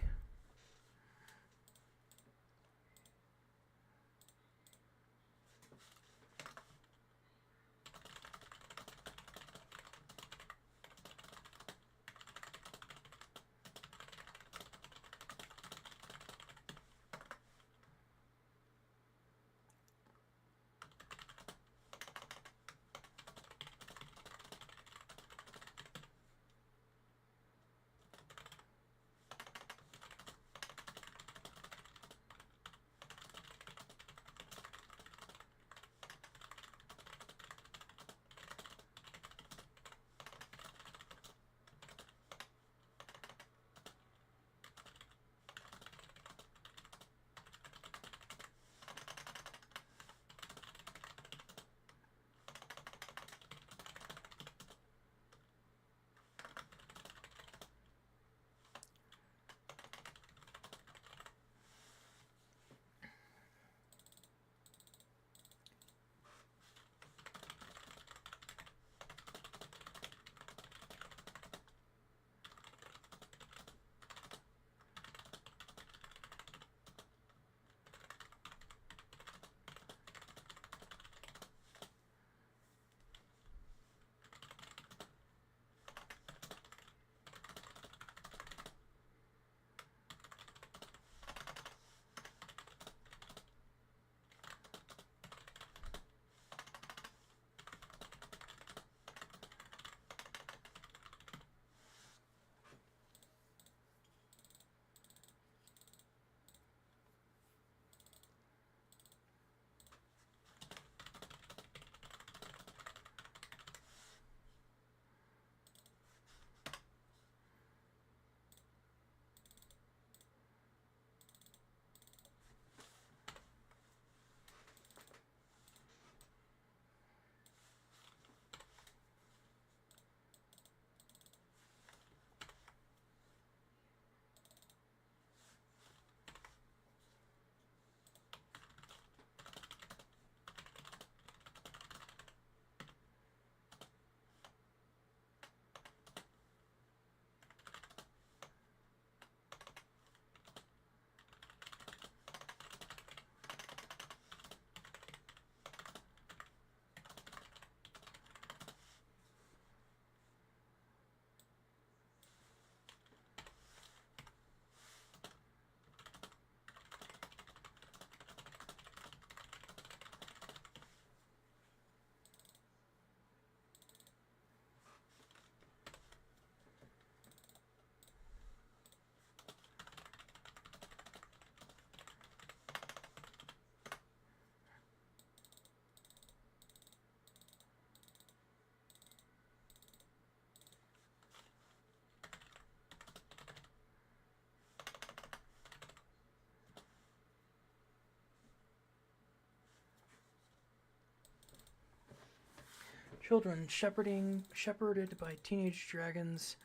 Children shepherded by teenage dragons,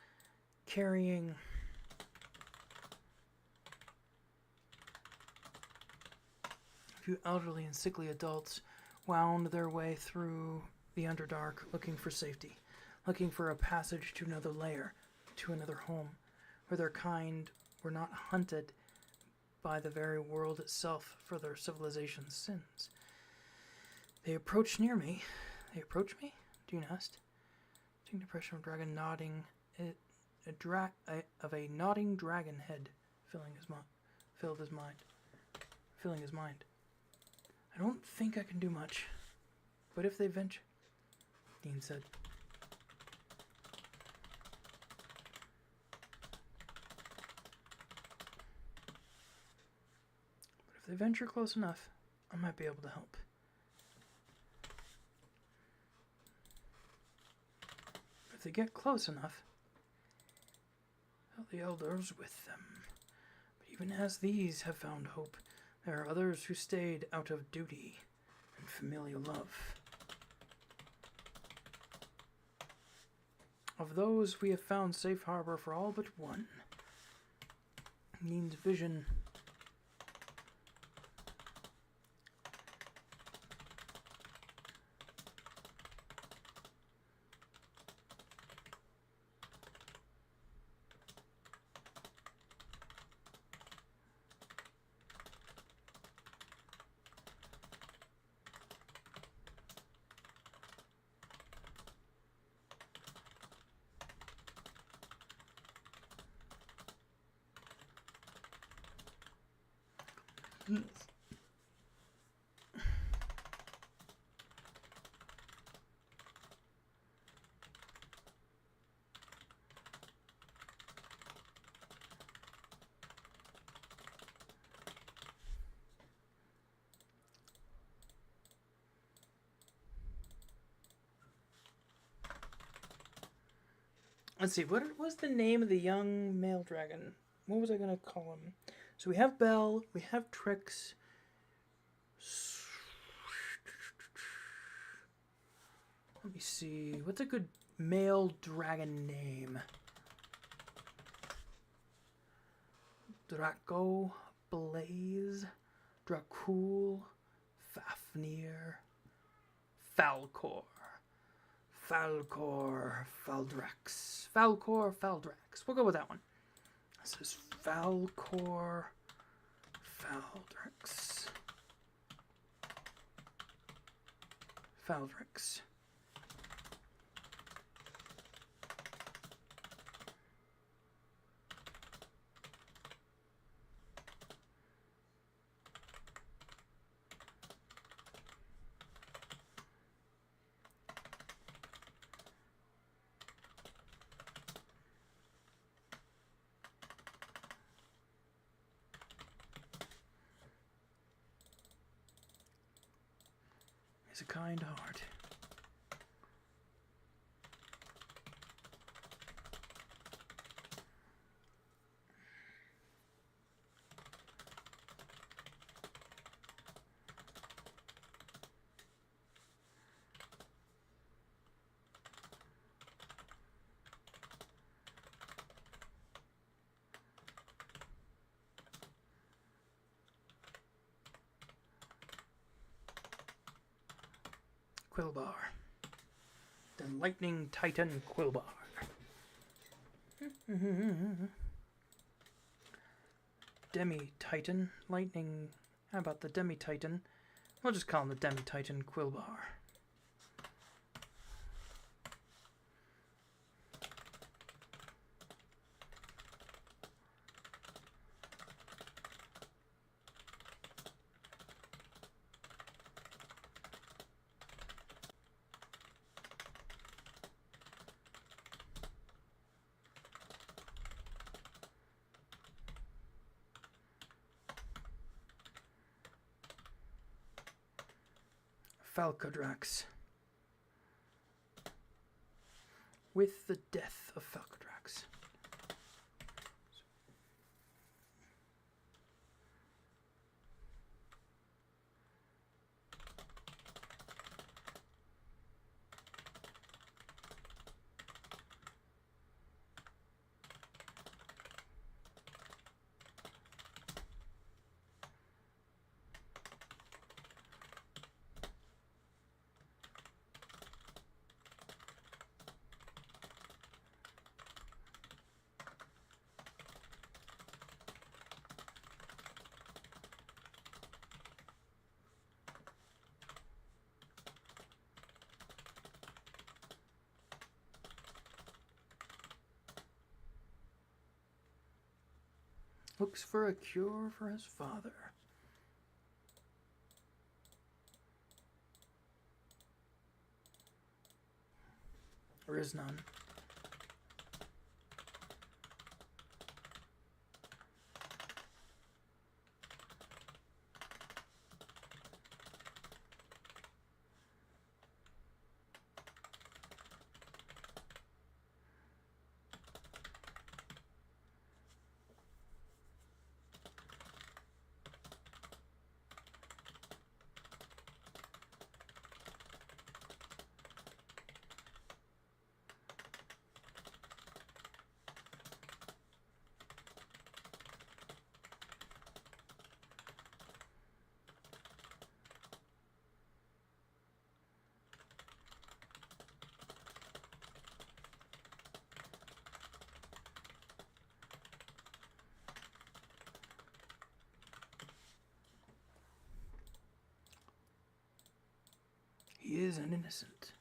carrying a few elderly and sickly adults, wound their way through the Underdark looking for safety, looking for a passage to another lair, to another home, where their kind were not hunted by the very world itself for their civilization's sins. They approached near me. They approached me? Dune asked. Distinct impression of dragon nodding, of a nodding dragon head filling his mind. I don't think I can do much, but if they venture, Dean said. But if they venture close enough, I might be able to help. If they get close enough, the elders with them. But even as these have found hope, there are others who stayed out of duty and familial love. Of those, we have found safe harbor for all but one. Dean's vision Let's see, what was the name of the young male dragon? What was I going to call him? So we have Bell, we have Trix. Let me see, what's a good male dragon name? Draco, Blaze, Dracul, Fafnir, Falcor. Falcor, Faldrax. Falcor, Faldrax. We'll go with that one. This is Falcor, Faldrax. Faldrax. Is a kind heart. Quillbar. The Lightning Titan Quillbar. Demi-Titan. Lightning. How about the Demi-Titan? We'll just call him the Demi-Titan Quillbar. Falcodrax. With the death of Falcodrax. Looks for a cure for his father. There is none. He is an innocent.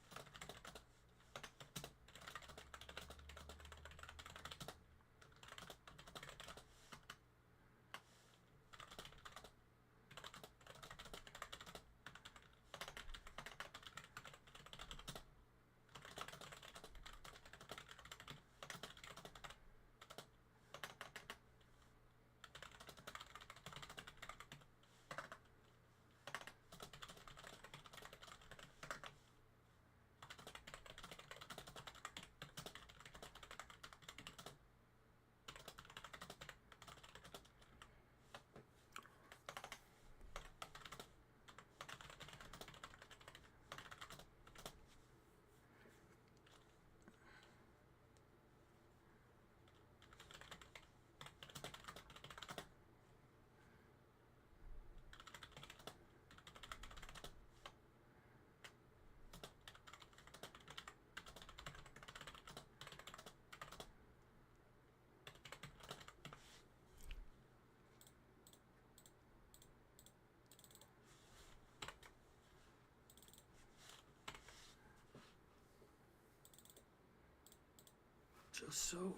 Just so.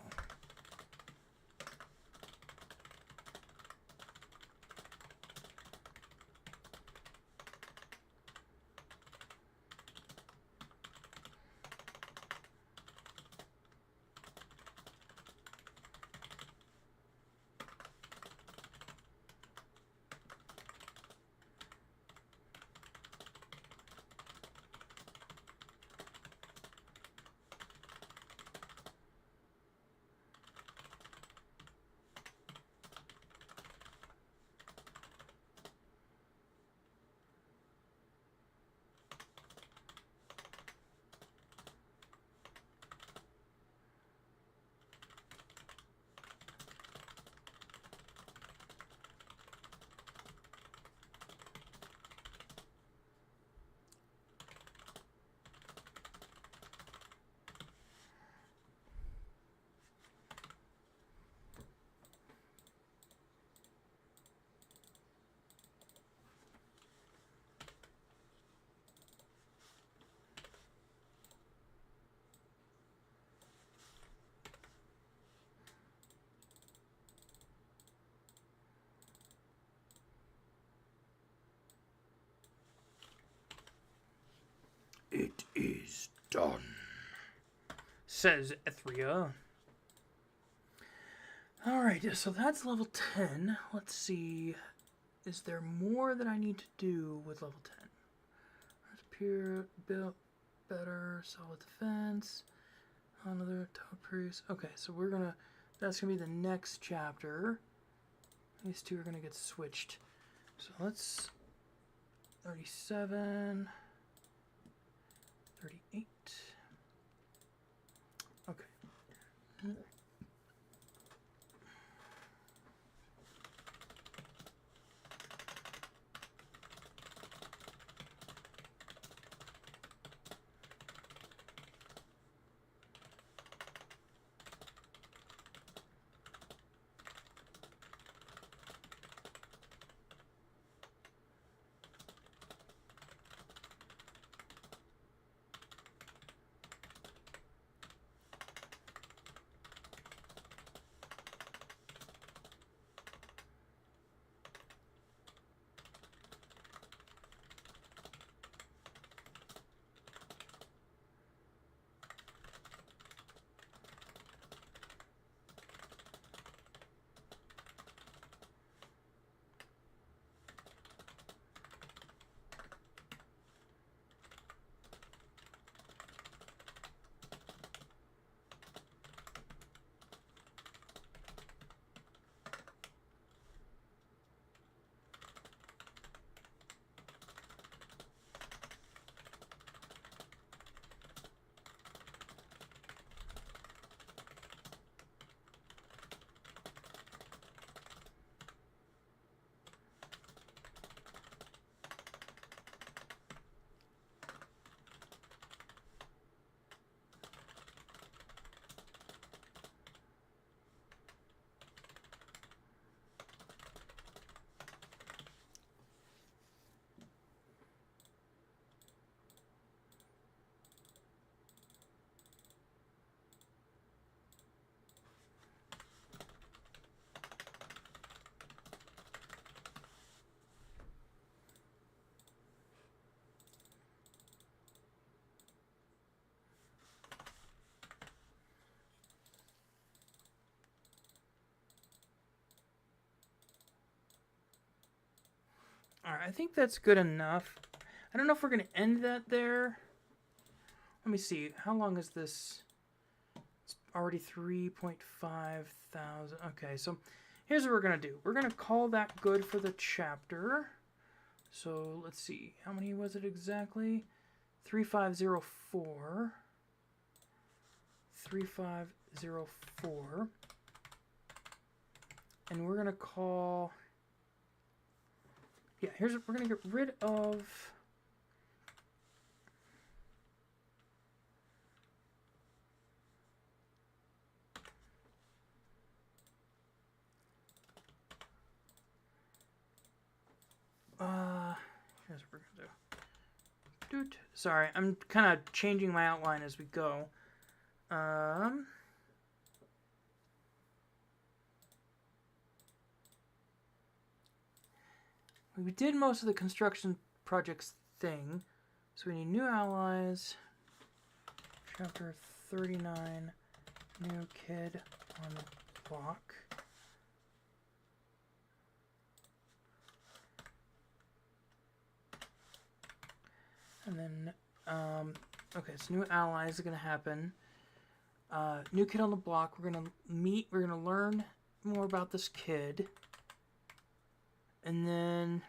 It is done, says Ethria. Alright, so that's level 10. Let's see. Is there more that I need to do with level 10? Pure, built, better, solid defense. Another Toad Priest. Okay, so we're gonna. That's gonna be the next chapter. These two are gonna get switched. So let's. 37. 38. Okay. Alright, I think that's good enough. I don't know if we're going to end that there. Let me see. How long is this? It's already 3.5 thousand. Okay, so here's what we're going to do. We're going to call that good for the chapter. So let's see. How many was it exactly? 3504. 3504. And we're going to call... Yeah, here's what we're going to get rid of... Here's what we're going to do. Sorry, I'm kind of changing my outline as we go. We did most of the construction projects thing. So we need new allies. Chapter 39. New kid on the block. And then, okay, so new allies are going to happen. New kid on the block. We're going to meet. We're going to learn more about this kid. And then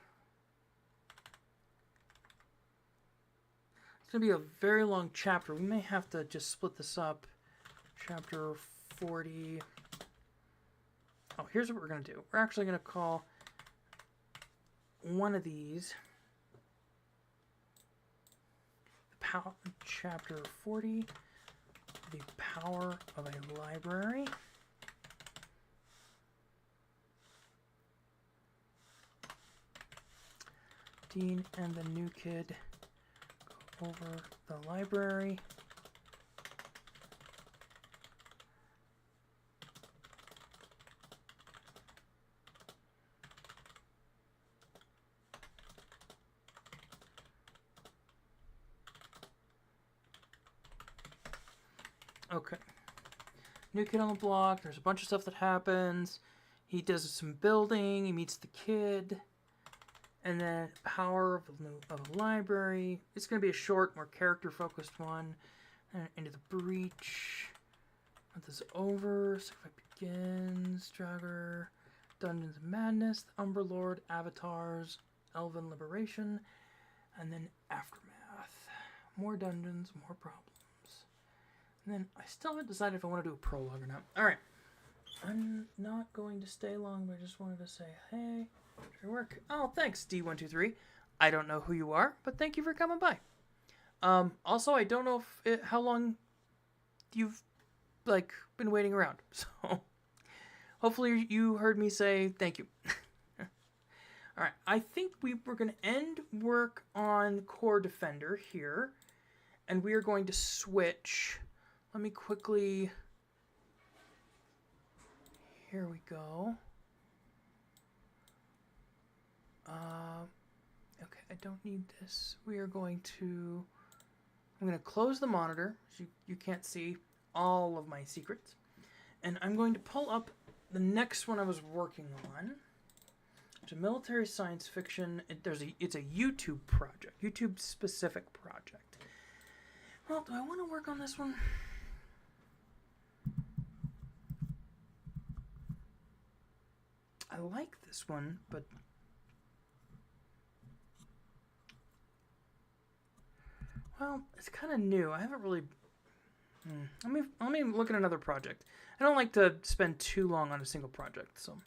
it's going to be a very long chapter. We may have to just split this up. Chapter 40. Oh, here's what we're going to do. We're actually going to call one of these Chapter 40, the power of a library. Dean and the new kid go over the library. Okay. New kid on the block. There's a bunch of stuff that happens. He does some building. He meets the kid. And then power of a library. It's going to be a short, more character-focused one. And into the breach. Month is over. Sacrifice begins. Draugr. Dungeons of Madness. The Umberlord. Avatars. Elven Liberation. And then Aftermath. More dungeons, more problems. And then I still haven't decided if I want to do a prologue or not. Alright. I'm not going to stay long, but I just wanted to say, hey, your work. Oh, thanks, D123. I don't know who you are, but thank you for coming by. Also, I don't know how long you've, been waiting around. So, hopefully you heard me say thank you. Alright, I think we're going to end work on Core Defender here. And we are going to switch. Let me quickly... Here we go. Okay, I don't need this. We are going to... I'm going to close the monitor, so you can't see all of my secrets. And I'm going to pull up the next one I was working on. It's a military science fiction. It's a YouTube project. YouTube-specific project. Well, do I want to work on this one? I like this one, but... Well, it's kind of new. I haven't really... Let me look at another project. I don't like to spend too long on a single project, so...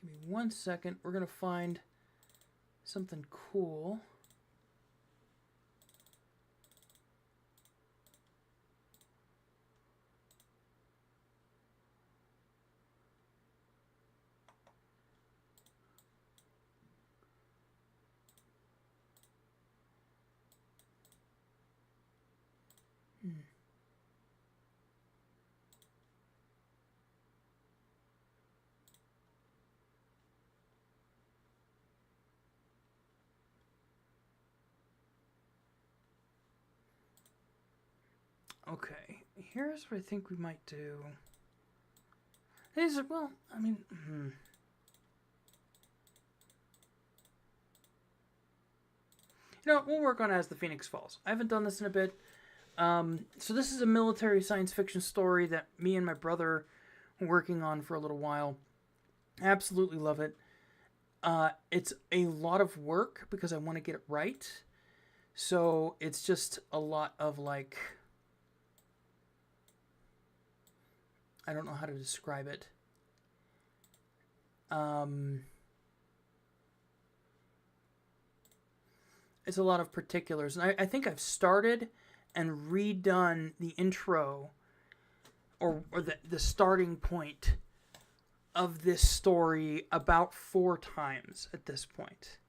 Give me 1 second. We're going to find something cool. Okay, here's what I think we might do. Well, I mean... You know, we'll work on As the Phoenix Falls. I haven't done this in a bit. So this is a military science fiction story that me and my brother were working on for a little while. Absolutely love it. It's a lot of work because I want to get it right. So it's just a lot of I don't know how to describe it. It's a lot of particulars. And I think I've started and redone the intro or the starting point of this story about 4 times at this point.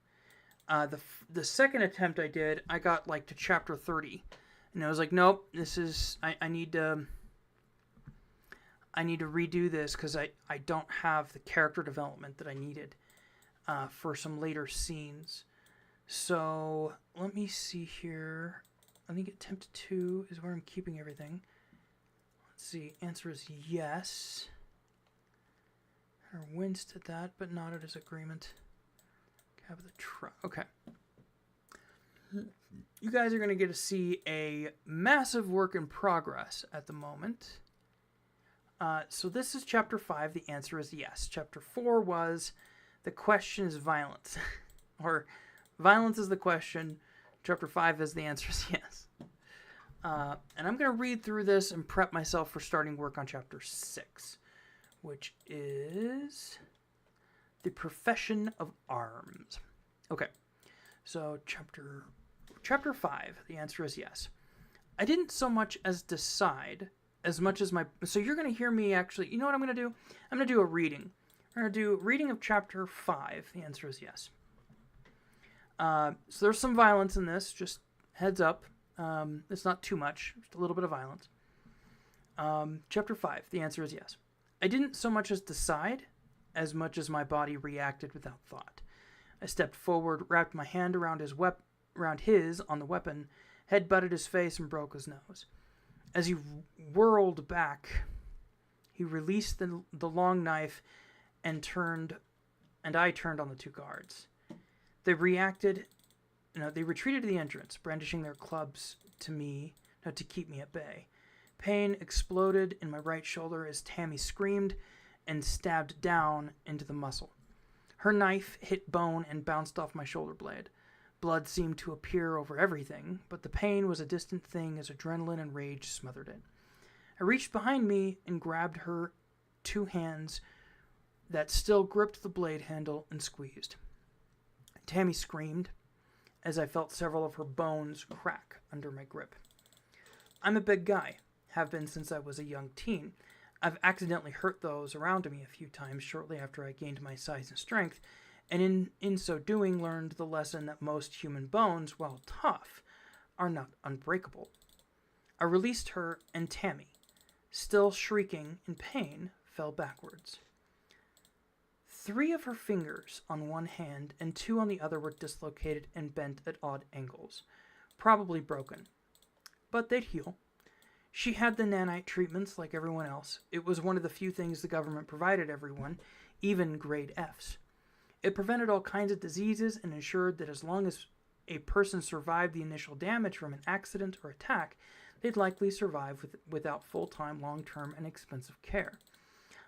The second attempt I did, I got to chapter 30. And I was like, nope, I need to redo this because I don't have the character development that I needed for some later scenes. So let me see here. I think attempt 2 is where I'm keeping everything. Let's see. Answer is yes. Her winced at that, but nodded his agreement. Have the try. Okay. You guys are going to get to see a massive work in progress at the moment. So this is chapter 5. The answer is yes. Chapter 4 was the question is violence. Or violence is the question. Chapter 5 is the answer is yes. And I'm going to read through this and prep myself for starting work on chapter 6, which is the profession of arms. Okay, so chapter 5, the answer is yes. I didn't so much as decide as much as my... So you're going to hear me actually... You know what I'm going to do? I'm going to do a reading. We're going to do a reading of chapter 5. The answer is yes. So there's some violence in this. Just heads up. It's not too much. Just a little bit of violence. Chapter 5. The answer is yes. I didn't so much as decide as much as my body reacted without thought. I stepped forward, wrapped my hand around his on the weapon, head butted his face and broke his nose. As he whirled back, he released the long knife and I turned on the two guards. They retreated to the entrance, brandishing their clubs to keep me at bay. Pain exploded in my right shoulder as Tammy screamed and stabbed down into the muscle. Her knife hit bone and bounced off my shoulder blade. Blood seemed to appear over everything, but the pain was a distant thing as adrenaline and rage smothered it. I reached behind me and grabbed her two hands that still gripped the blade handle and squeezed. Tammy screamed as I felt several of her bones crack under my grip. I'm a big guy, have been since I was a young teen. I've accidentally hurt those around me a few times shortly after I gained my size and strength, and in so doing learned the lesson that most human bones, while tough, are not unbreakable. I released her, and Tammy, still shrieking in pain, fell backwards. 3 of her fingers on one hand and 2 on the other were dislocated and bent at odd angles, probably broken. But they'd heal. She had the nanite treatments like everyone else. It was one of the few things the government provided everyone, even grade Fs. It prevented all kinds of diseases and ensured that as long as a person survived the initial damage from an accident or attack, they'd likely survive without full-time, long-term, and expensive care.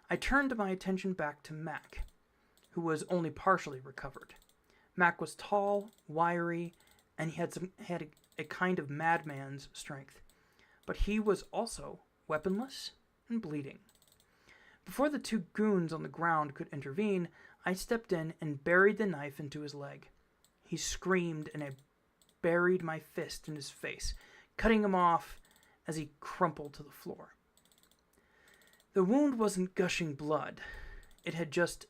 I turned my attention back to Mac, who was only partially recovered. Mac was tall, wiry, and he had a kind of madman's strength. But he was also weaponless and bleeding. Before the 2 goons on the ground could intervene, I stepped in and buried the knife into his leg. He screamed, and I buried my fist in his face, cutting him off as he crumpled to the floor. The wound wasn't gushing blood. It had just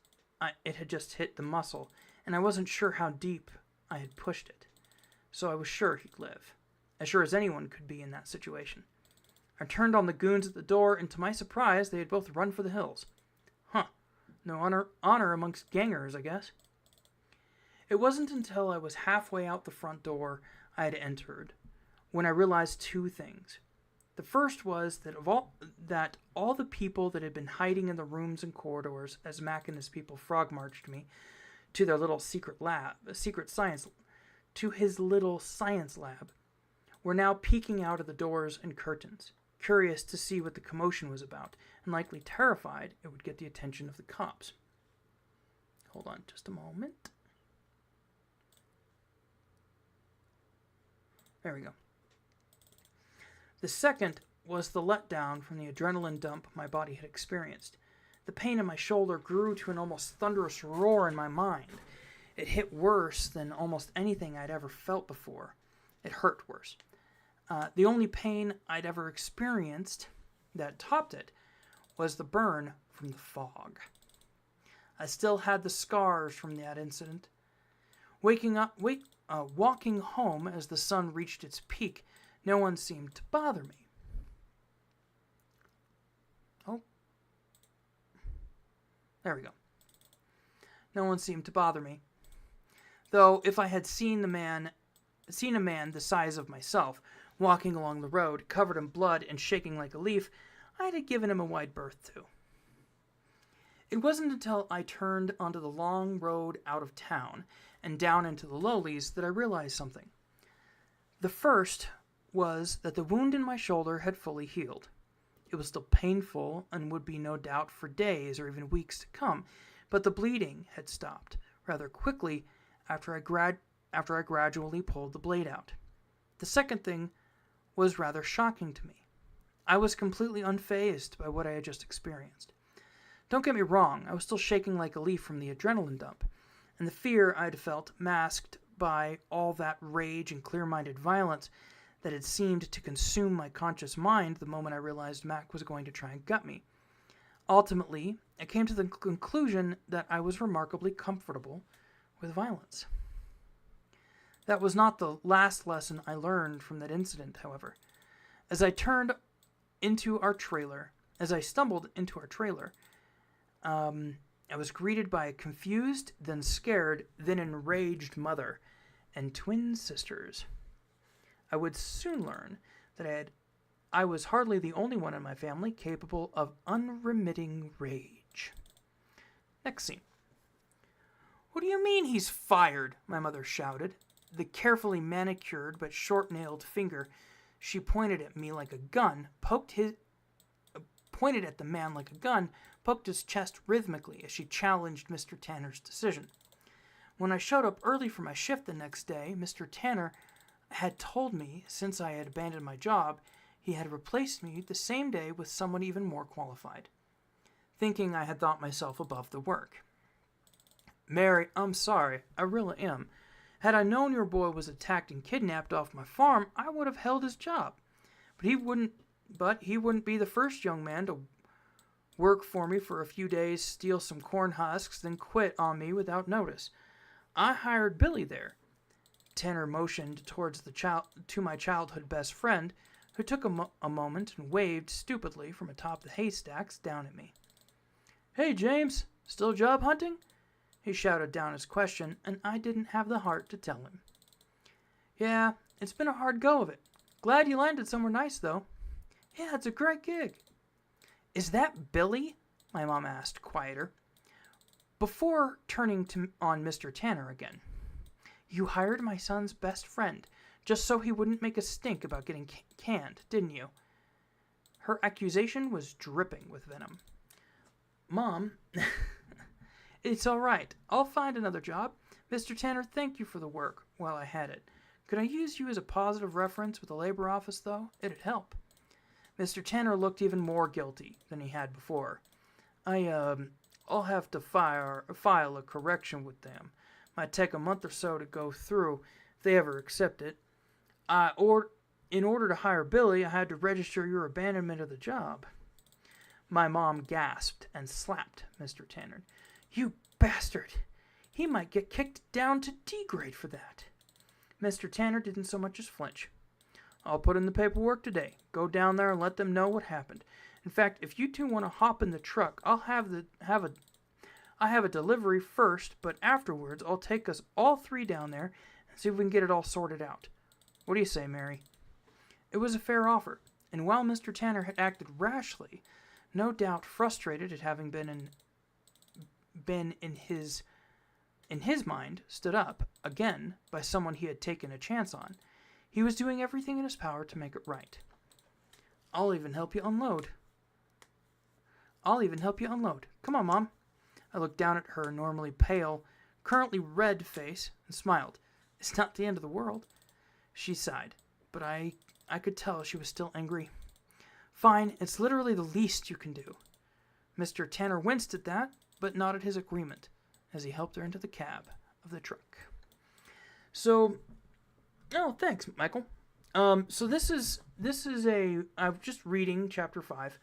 hit the muscle, and I wasn't sure how deep I had pushed it. So I was sure he'd live. As sure as anyone could be in that situation. I turned on the goons at the door, and to my surprise, they had both run for the hills. Huh. No honor amongst gangers, I guess. It wasn't until I was halfway out the front door I had entered, when I realized 2 things. The first was that all the people that had been hiding in the rooms and corridors as Mac and his people frog-marched me to their little to his little science lab, were now peeking out of the doors and curtains, curious to see what the commotion was about, and likely terrified it would get the attention of the cops. Hold on just a moment. There we go. The second was the letdown from the adrenaline dump my body had experienced. The pain in my shoulder grew to an almost thunderous roar in my mind. It hit worse than almost anything I'd ever felt before. It hurt worse. The only pain I'd ever experienced that topped it was the burn from the fog. I still had the scars from that incident. Walking home as the sun reached its peak No one seemed to bother me. Oh. There we go. No one seemed to bother me. Though if I had seen a man the size of myself walking along the road, covered in blood and shaking like a leaf, I'd have given him a wide berth too. It wasn't until I turned onto the long road out of town and down into the lowlies that I realized something. The first was that the wound in my shoulder had fully healed. It was still painful and would be no doubt for days or even weeks to come, but the bleeding had stopped rather quickly after I gradually pulled the blade out. The second thing was rather shocking to me. I was completely unfazed by what I had just experienced. Don't get me wrong, I was still shaking like a leaf from the adrenaline dump, and the fear I had felt masked by all that rage and clear-minded violence that had seemed to consume my conscious mind the moment I realized Mac was going to try and gut me. Ultimately, I came to the conclusion that I was remarkably comfortable with violence. That was not the last lesson I learned from that incident, however. As I stumbled into our trailer, I was greeted by a confused, then scared, then enraged mother and twin sisters. I would soon learn that I was hardly the only one in my family capable of unremitting rage. Next scene. "What do you mean he's fired?" my mother shouted. The carefully manicured but short-nailed finger she pointed at me like a gun, pointed at the man like a gun, poked his chest rhythmically as she challenged Mr. Tanner's decision. When I showed up early for my shift the next day, Mr. Tanner had told me, since I had abandoned my job, he had replaced me the same day with someone even more qualified, thinking I had thought myself above the work. "Mary, I'm sorry, I really am. Had I known your boy was attacked and kidnapped off my farm, I would have held his job. But he wouldn't be the first young man to work for me for a few days, steal some corn husks, then quit on me without notice. I hired Billy there." Tanner motioned towards to my childhood best friend, who took a moment and waved stupidly from atop the haystacks down at me. "Hey, James, still job hunting?" He shouted down his question, and I didn't have the heart to tell him. "Yeah, it's been a hard go of it. Glad you landed somewhere nice, though." "Yeah, it's a great gig." "Is that Billy?" my mom asked, quieter, before turning on Mr. Tanner again. "You hired my son's best friend, just so he wouldn't make a stink about getting canned, didn't you?" Her accusation was dripping with venom. "Mom, it's all right. I'll find another job. Mr. Tanner, thank you for the work while I had it. Could I use you as a positive reference with the labor office, though? It'd help." Mr. Tanner looked even more guilty than he had before. I'll have to file a correction with them. Might take a month or so to go through, if they ever accept it. In order to hire Billy, I had to register your abandonment of the job." My mom gasped and slapped Mr. Tanner. "You bastard! He might get kicked down to D grade for that." Mr. Tanner didn't so much as flinch. "I'll put in the paperwork today. Go down there and let them know what happened. In fact, if you two want to hop in the truck, I have a delivery first, but afterwards I'll take us all three down there and see if we can get it all sorted out. What do you say, Mary?" It was a fair offer, and while Mr. Tanner had acted rashly, no doubt frustrated at having been in his mind stood up again by someone he had taken a chance on, he was doing everything in his power to make it right. I'll even help you unload. Come on, Mom." I looked down at her normally pale, currently red face and smiled. "It's not the end of the world." She sighed, but I could tell she was still angry. "Fine, it's literally the least you can do." Mr. Tanner winced at that, but nodded his agreement as he helped her into the cab of the truck. Thanks, Michael. So this is I'm just reading chapter 5.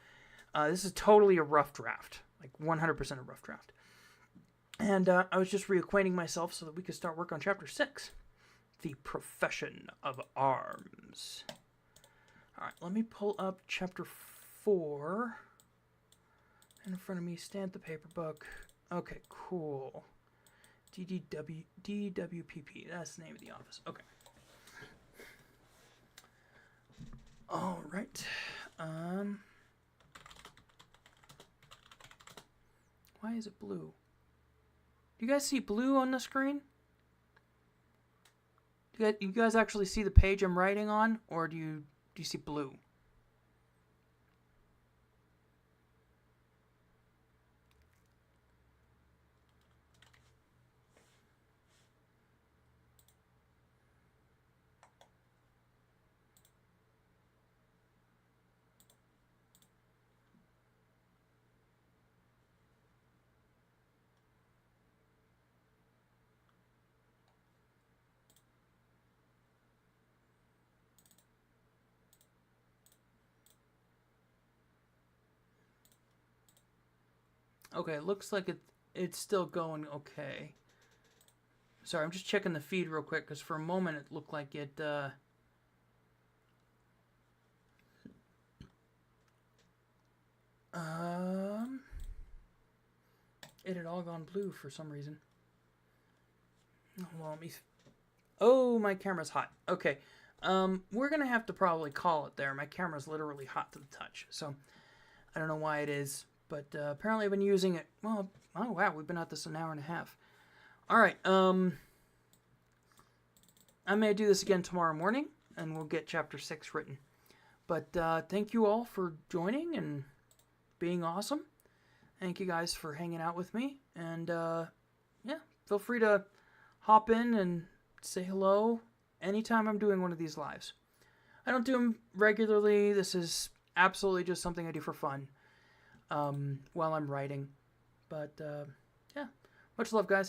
This is totally a rough draft, like 100% a rough draft. And I was just reacquainting myself so that we could start work on chapter 6, the profession of arms. Alright, let me pull up chapter 4. In front of me, stand at the paper book. Okay, cool. DWPP, that's the name of the office. Okay. Alright. Why is it blue? Do you guys see blue on the screen? Do you guys actually see the page I'm writing on, or do you see blue? Okay, it looks like it's still going okay. Sorry, I'm just checking the feed real quick, because for a moment it looked like it, it had all gone blue for some reason. Well, oh, my camera's hot. Okay, we're gonna have to probably call it there. My camera's literally hot to the touch, so I don't know why it is. But apparently I've been using it, well, oh wow, we've been at this an hour and a half. Alright, I may do this again tomorrow morning, and we'll get chapter 6 written. But thank you all for joining and being awesome. Thank you guys for hanging out with me. And yeah, feel free to hop in and say hello anytime I'm doing one of these lives. I don't do them regularly. This is absolutely just something I do for fun. While I'm writing. But, yeah. Much love, guys.